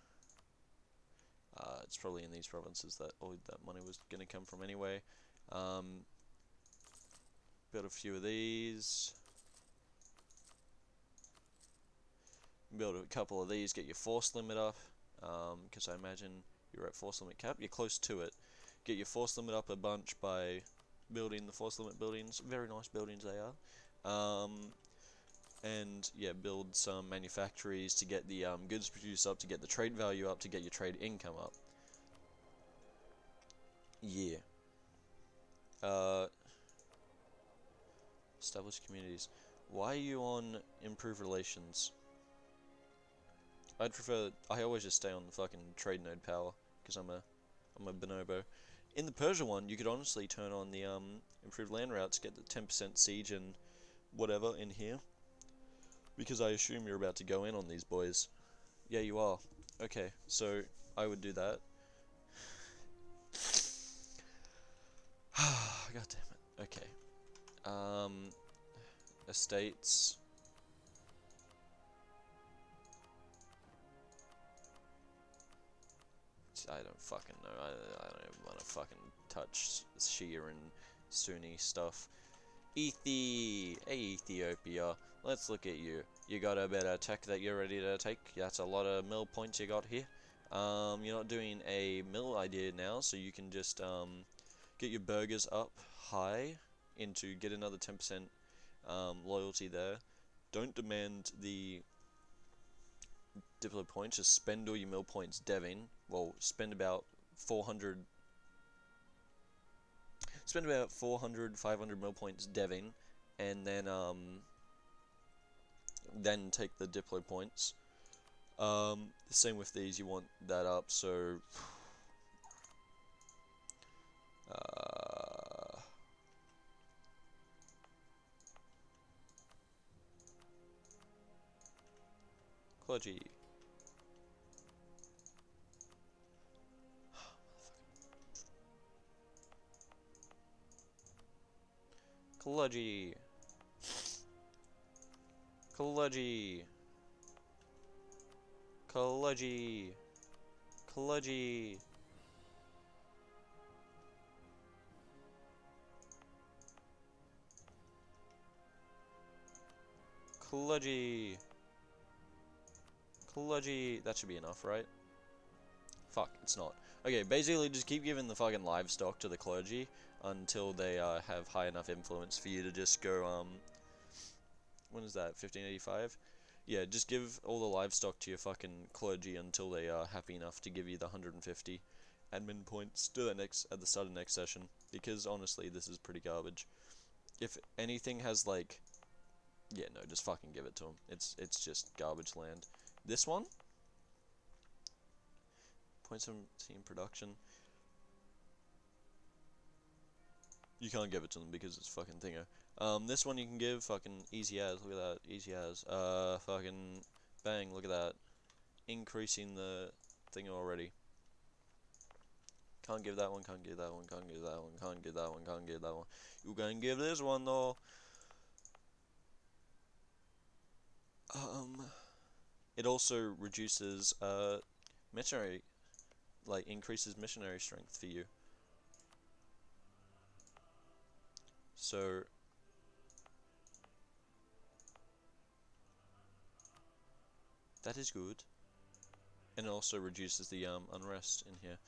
It's probably in these provinces that all that money was going to come from anyway. Build a few of these. Build a couple of these, get your force limit up, because I imagine you're at force limit cap. You're close to it. Get your force limit up a bunch by building the force limit buildings. Very nice buildings they are. And yeah, build some manufactories to get the goods produced up, to get the trade value up, to get your trade income up. Yeah. Establish communities. Why are you on improve relations? I'd prefer. I always just stay on the fucking trade node power because I'm a bonobo. In the Persia one, you could honestly turn on the improved land routes, get the 10% siege and whatever in here, because I assume you're about to go in on these boys. Yeah, you are. Okay, so I would do that. God damn it. Okay. Estates. I don't fucking know. I don't even want to fucking touch Shia and Sunni stuff. Ethiopia. Let's look at you. You got a bit of tech that you're ready to take. That's a lot of mill points you got here. You're not doing a mill idea now, so you can just get your burgers up high into get another 10% loyalty there. Don't demand the Diplo points, just spend all your mill points deving. Well, spend about 400, 500 mill points deving, and then take the Diplo points. Same with these, you want that up, so clergy. Clergy. Clergy. Clergy. Kludgy. Kludgy. Kludgy. That should be enough, right? Fuck, it's not. Okay, basically just keep giving the fucking livestock to the clergy until they have high enough influence for you to just go, when is that, 1585? Yeah, just give all the livestock to your fucking clergy until they are happy enough to give you the 150 admin points. Do that at the start of next session, because honestly, this is pretty garbage. If anything has like, yeah, no, just fucking give it to them. It's just garbage land. This one, 0.17 production. You can't give it to them because it's fucking thingo. This one you can give fucking easy as, look at that, easy as. Fucking bang, look at that. Increasing the thing already. Can't give that one, can't give that one, can't give that one, can't give that one, can't give that one. You can give this one though. It also reduces, missionary, like increases missionary strength for you. So that is good. And it also reduces the unrest in here.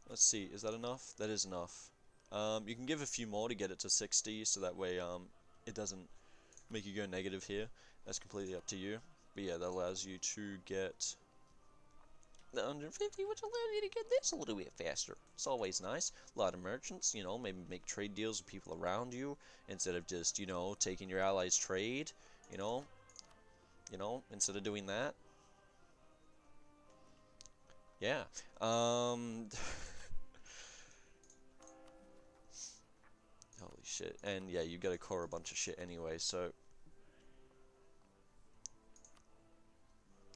Let's see, is that enough? That is enough. You can give a few more to get it to 60, so that way it doesn't make you go negative here. That's completely up to you. But yeah, that allows you to get the 150, which allows you to get this a little bit faster. It's always nice. A lot of merchants, you know, maybe make trade deals with people around you instead of just, you know, taking your allies' trade, you know, instead of doing that. Yeah. Holy shit. And yeah, you gotta core a bunch of shit anyway, so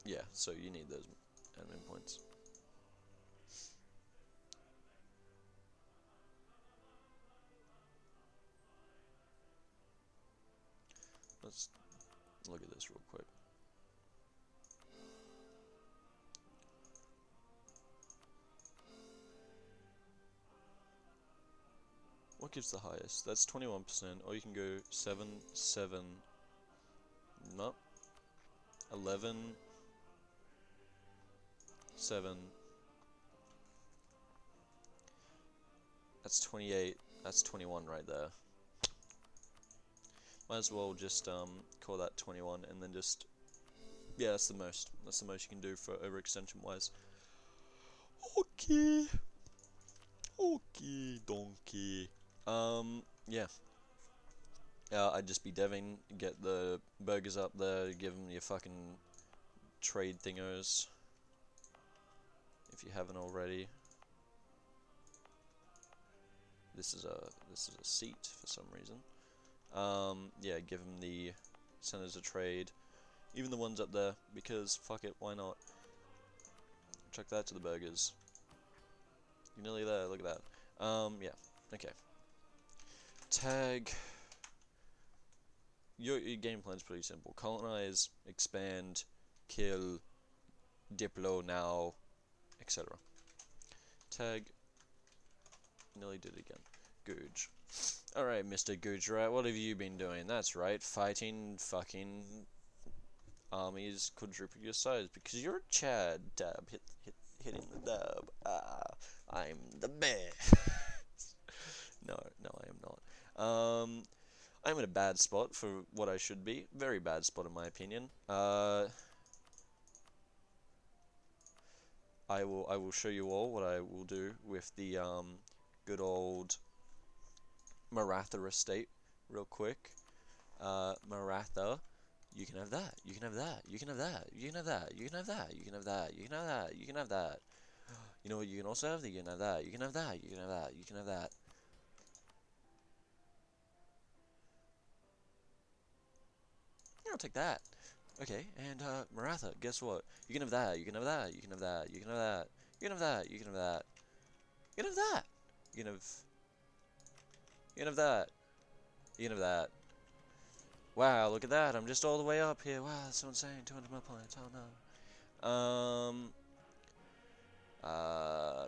yeah, so you need those admin points. Let's look at this real quick. What gives the highest? That's 21%, or you can go 7, 7, no, 11, 7, that's 28, that's 21 right there. Might as well just call that 21 and then just, yeah, that's the most you can do for overextension wise. Okay. Okay, donkey. Yeah. I'd just be deving, get the burgers up there, give them your fucking trade thingos, if you haven't already. This is a seat for some reason. Yeah, give them the centers of trade, even the ones up there, because fuck it, why not? Chuck that to the burgers. You're nearly there, look at that. Yeah, okay. Tag. Your game plan's pretty simple. Colonize, expand, kill, diplo now, etc. Tag. Nearly did it again. Googe. Alright, Mr. Gujarat, what have you been doing? That's right, fighting fucking armies quadruple your size, because you're a Chad. Dab, hitting the dab. I'm the best. No, I am not. I'm in a bad spot for what I should be. Very bad spot in my opinion. I will show you all what I will do with the good old Maratha estate real quick. Maratha, you can have that, you can have that, you can have that, you can have that, you can have that, you can have that, you can have that, you can have that. You know what you can also have? You can have that, you can have that, you can have that, you can have that. I'll take that. Okay, and Maratha, guess what? You can have that, you can have that, you can have that, you can have that, you can have that, you can have that, you can have that, you can have, you can have that, you can have that. Wow, look at that, I'm just all the way up here. Wow, that's so insane. 200 mil points, oh no. Uh,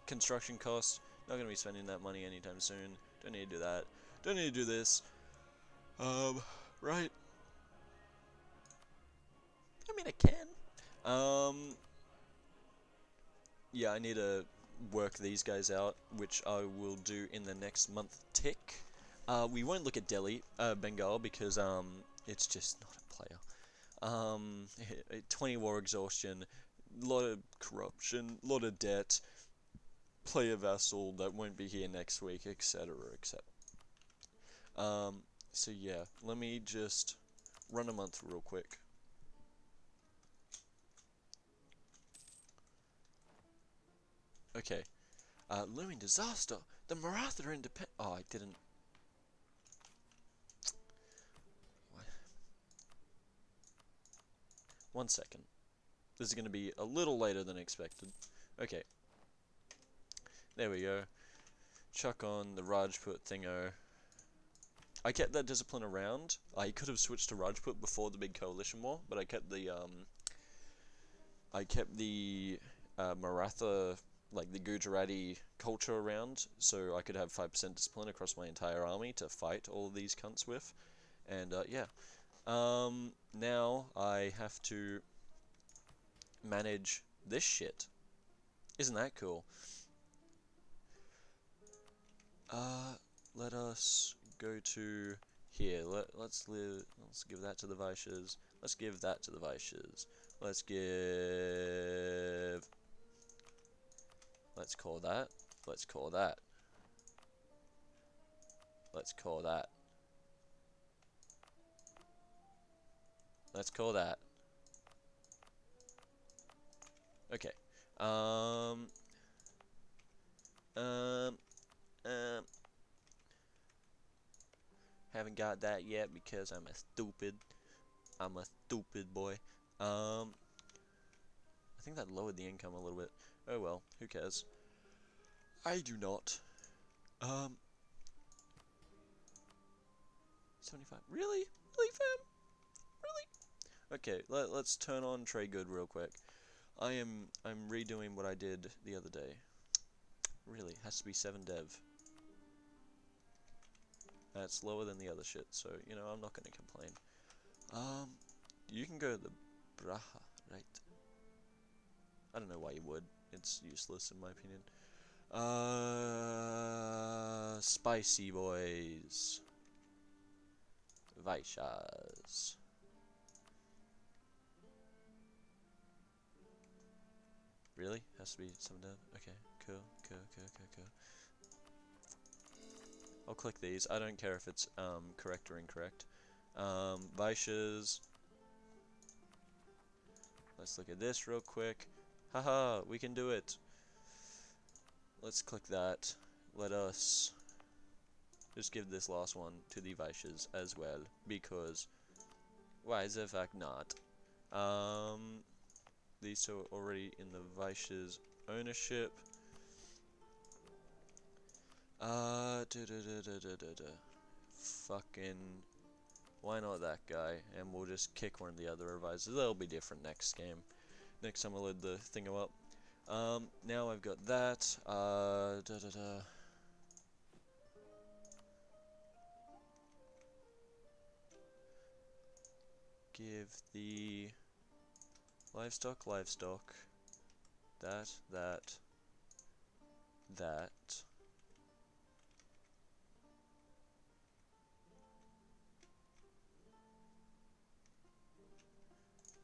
construction costs. Not gonna be spending that money anytime soon. Don't need to do that. Don't need to do this. Right. I mean, I can. Yeah, I need to work these guys out, which I will do in the next month tick. We won't look at Delhi, Bengal, because, it's just not a player. 20 war exhaustion, lot of corruption, lot of debt, player vassal that won't be here next week, etc., etc. So yeah, let me just run a month real quick. Okay. Looming disaster. The Maratha are independent. Oh, I didn't. What? 1 second. This is going to be a little later than expected. Okay. There we go. Chuck on the Rajput thingo. I kept that discipline around. I could have switched to Rajput before the big coalition war, but I kept the Maratha, like the Gujarati culture around, so I could have 5% discipline across my entire army to fight all of these cunts with. And yeah. Now I have to manage this shit. Isn't that cool? Let us go to here. Let's give that to the Vaishyas. Let's give that to the Vaishyas. Let's call that. Let's call that. Let's call that. Let's call that. Okay. Haven't got that yet because I'm a stupid boy. I think that lowered the income a little bit. Oh well, who cares? I do not. 75. Really? Really, fam? Really? Okay, let's turn on trade good real quick. I'm redoing what I did the other day. Really, has to be 7 dev. That's lower than the other shit, so you know I'm not gonna complain. You can go to the Braha, right? I don't know why you would. It's useless in my opinion. Spicy boys. Vaishyas. Really? Has to be 7 dev? Okay, cool. I'll click these. I don't care if it's correct or incorrect. Vaishyas. Let's look at this real quick. Haha, we can do it. Let's click that. Let us just give this last one to the Vaishyas as well, because why the fuck not? These two are already in the Vaishyas' ownership. Fucking, why not that guy? And we'll just kick one of the other advisors. They'll be different next game. Next time I load the thingo up. Now I've got that. Give the livestock. That.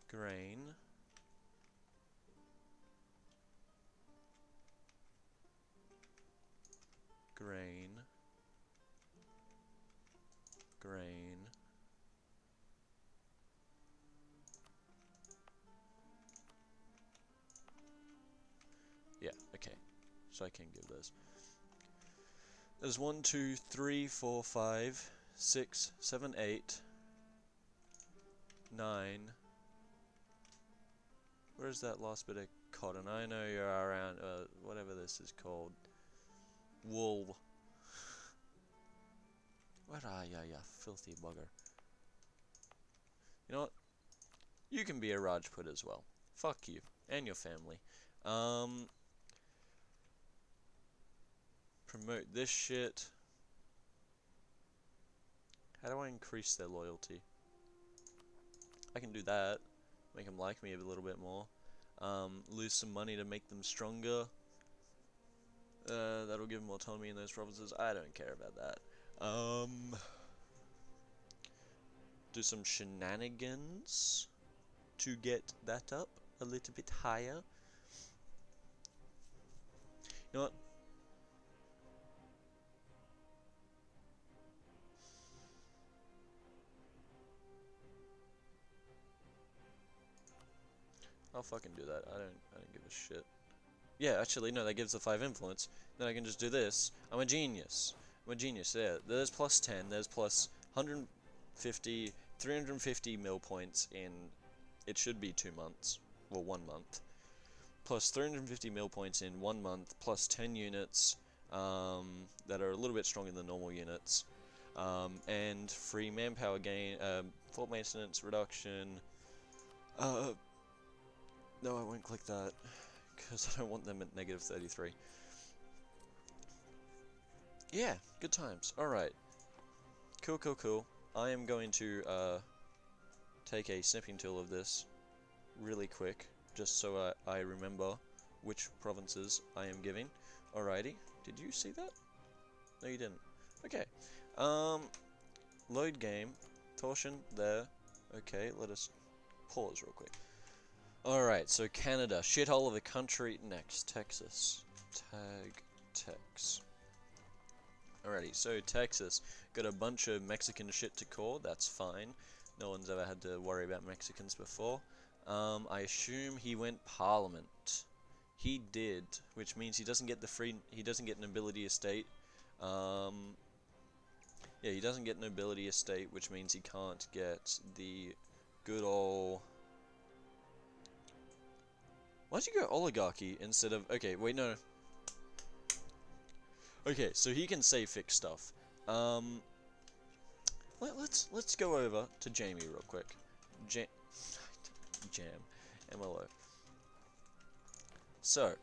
Grain. Yeah, okay. So I can give those. There's 1, 2, 3, 4, 5, 6, 7, 8, 9. Where's that last bit of cotton? I know you're around, whatever this is called. Wool. Where are ya, you filthy bugger? You know what? You can be a Rajput as well. Fuck you. and your family. Promote this shit. How do I increase their loyalty? I can do that. Make them like me a little bit more. Lose some money to make them stronger. That'll give them autonomy in those provinces. I don't care about that. Do some shenanigans to get that up a little bit higher. You know what? I'll fucking do that. I don't give a shit. Yeah, actually, no, that gives the 5 influence. Then I can just do this. I'm a genius. I'm a genius, yeah. There's plus 10, there's plus 150, 350 mil points in, it should be 2 months, well 1 month. Plus 350 mil points in 1 month, plus 10 units that are a little bit stronger than normal units. And free manpower gain, fault maintenance reduction. No, I won't click that, because I don't want them at negative 33. Yeah, good times. Alright. Cool, cool, cool. I am going to take a snipping tool of this really quick, just so I remember which provinces I am giving. Alrighty. Did you see that? No, you didn't. Okay. Load game. Torsion, there. Okay, let us pause real quick. Alright, so Canada, shithole of a country. Next, Texas. Tag Tex. Alrighty, so Texas. Got a bunch of Mexican shit to core, that's fine. No one's ever had to worry about Mexicans before. I assume he went Parliament. He did, which means he doesn't get he doesn't get nobility estate. Yeah, he doesn't get nobility estate, which means he can't get the good ol'... Why'd you go oligarchy instead of... Okay, wait, no. Okay, so he can say fixed stuff. Let's go over to Jamie real quick. Jam, MLO. So,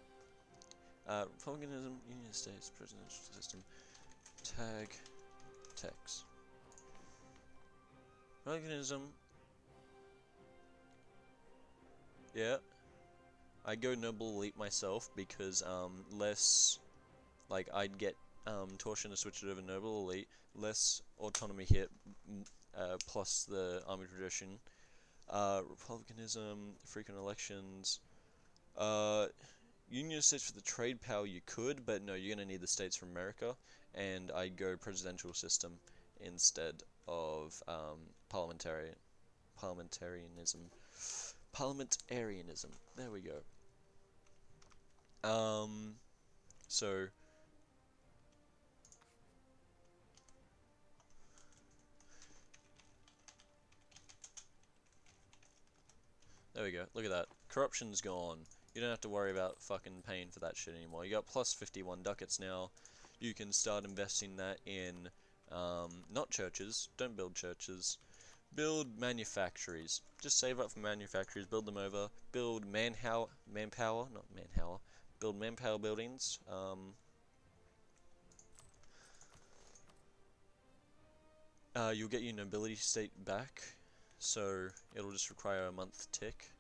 Republicanism, Union States, presidential system, tag, text. Republicanism. Yeah. I go noble elite myself because less, like I'd get torsion to switch it over noble elite, less autonomy hit, plus the army tradition, republicanism, frequent elections, Union States for the trade power you could, but no, you're gonna need the states from America, and I'd go presidential system instead of parliamentarianism. Parliamentarianism. There we go. So there we go. Look at that. Corruption's gone. You don't have to worry about fucking paying for that shit anymore. You got plus 51 ducats now. You can start investing that in not churches. Don't build churches. Build manufactories. Just save up for manufactories, build them over. Build manpower, not manpower. Build manpower buildings. You'll get your nobility state back, so it'll just require a month tick.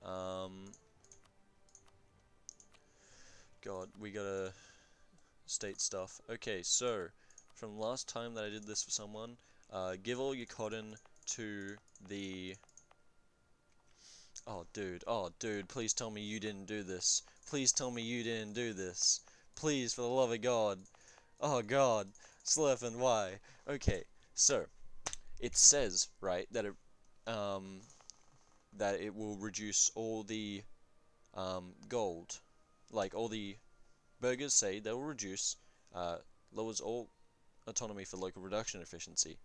God, we gotta state stuff. Okay, so from last time that I did this for someone, give all your cotton to the... Oh dude, please tell me you didn't do this. Please tell me you didn't do this. Please, for the love of God. Oh God, Slurf and Y. Okay, so it says, right, that it will reduce all the gold, like all the burgers say they will reduce, lowers all autonomy for local production efficiency.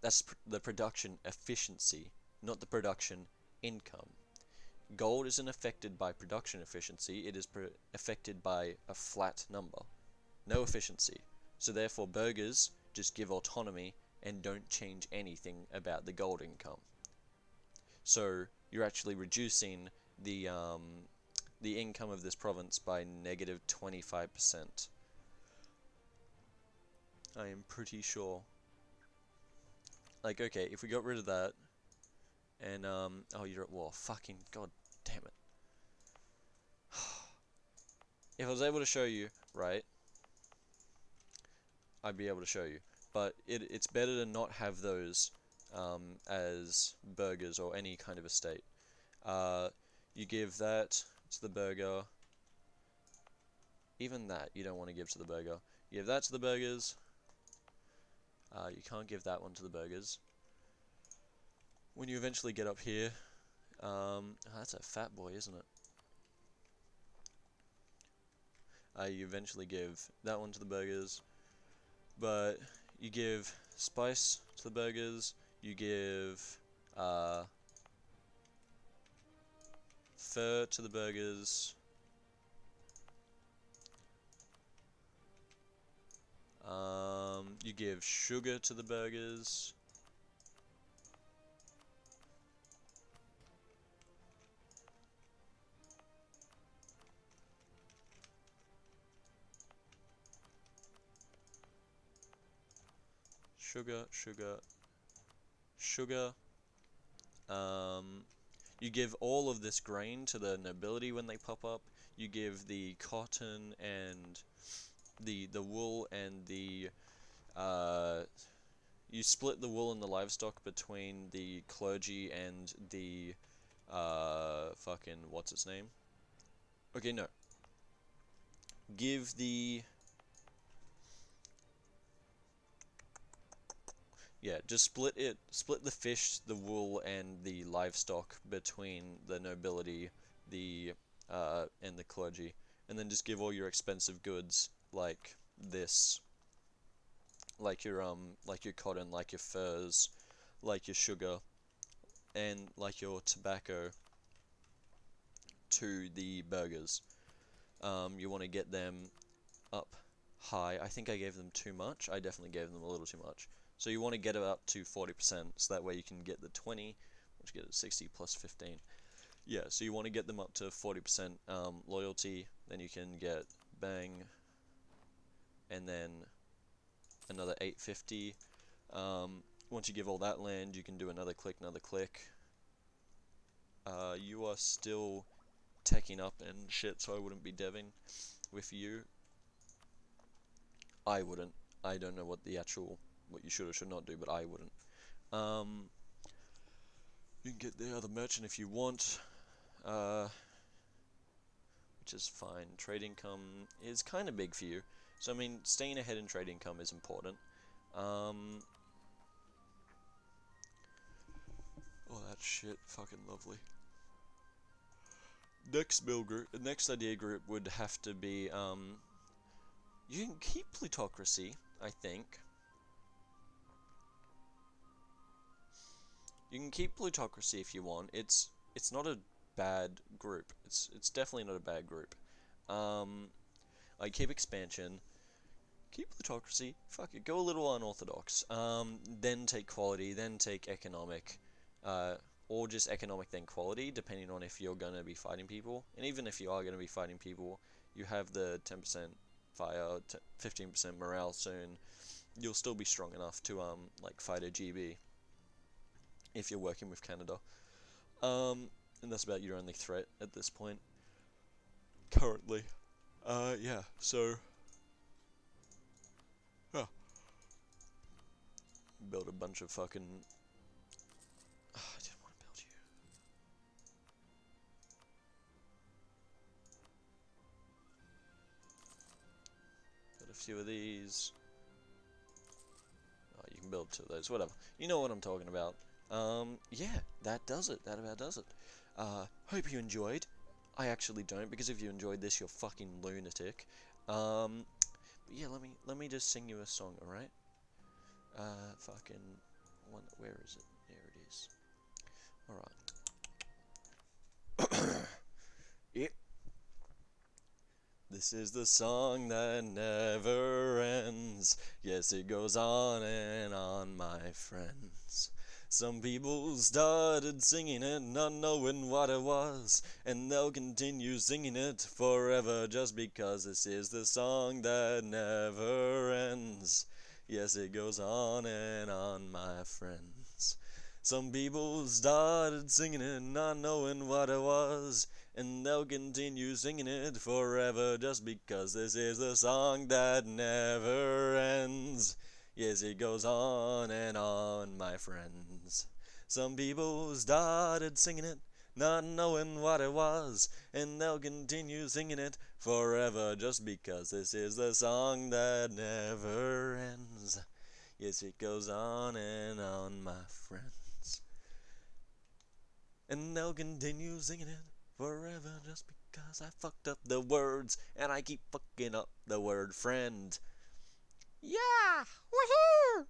That's the production efficiency, not the production income. Gold isn't affected by production efficiency, it is affected by a flat number. No efficiency. So therefore burgers just give autonomy and don't change anything about the gold income. So you're actually reducing the income of this province by negative 25%. I am pretty sure. Like, okay, if we got rid of that, and, oh, you're at war. Fucking god damn it. If I was able to show you, right, I'd be able to show you. But it's better to not have those, as burgers or any kind of estate. You give that to the burger. Even that you don't want to give to the burger. You give that to the burgers. You can't give that one to the burgers. When you eventually get up here, that's a fat boy, isn't it? You eventually give that one to the burgers, but you give spice to the burgers, you give fur to the burgers, you give sugar to the burgers, sugar, you give all of this grain to the nobility when they pop up. You give the cotton and the wool and the you split the wool and the livestock between the clergy and the fucking what's its name? Okay, no. Give the just split the fish, the wool, and the livestock between the nobility, the and the clergy, and then just give all your expensive goods like this, like your cotton, like your furs, like your sugar, and like your tobacco to the burgers. You want to get them up high. I think I gave them too much. I definitely gave them a little too much. So you want to get it up to 40%, so that way you can get the 20, which get it 60 plus 15. Yeah, so you want to get them up to 40% loyalty, then you can get bang, and then another 850. Once you give all that land, you can do another click, you are still teching up and shit, so I wouldn't be deving with you. I wouldn't. I don't know what you should or should not do, but I wouldn't. You can get the other merchant if you want, which is fine. Trade income is kind of big for you, so I mean, staying ahead in trade income is important. Oh, that shit, fucking lovely. Next idea group would have to be, you can keep plutocracy, I think. You can keep plutocracy if you want. It's not a bad group. It's definitely not a bad group. I keep expansion, keep plutocracy. Fuck it, go a little unorthodox. Then take quality, then take economic, or just economic then quality, depending on if you're gonna be fighting people. And even if you are gonna be fighting people, you have the 10% fire, 15% morale soon. You'll still be strong enough to like fight a GB if you're working with Canada. And that's about your only threat at this point. Currently. Yeah, so build a bunch of fucking I didn't want to build you. Build a few of these. Oh, you can build two of those, whatever. You know what I'm talking about. Yeah, that does it. That about does it. Hope you enjoyed. I actually don't, because if you enjoyed this, you're fucking lunatic. But yeah, let me just sing you a song, alright? Fucking one. Where is it? There it is. Alright. Yep. This is the song that never ends. Yes, it goes on and on, my friends. Some people started singing it, not knowing what it was, and they'll continue singing it forever just because this is the song that never ends. Yes, it goes on and on, my friends. Some people started singing it, not knowing what it was, and they'll continue singing it forever just because this is the song that never ends. Yes, it goes on and on, my friends. Some people started singing it, not knowing what it was, and they'll continue singing it forever just because this is the song that never ends. Yes, it goes on and on, my friends. And they'll continue singing it forever just because I fucked up the words, and I keep fucking up the word friend. Yeah! Woohoo!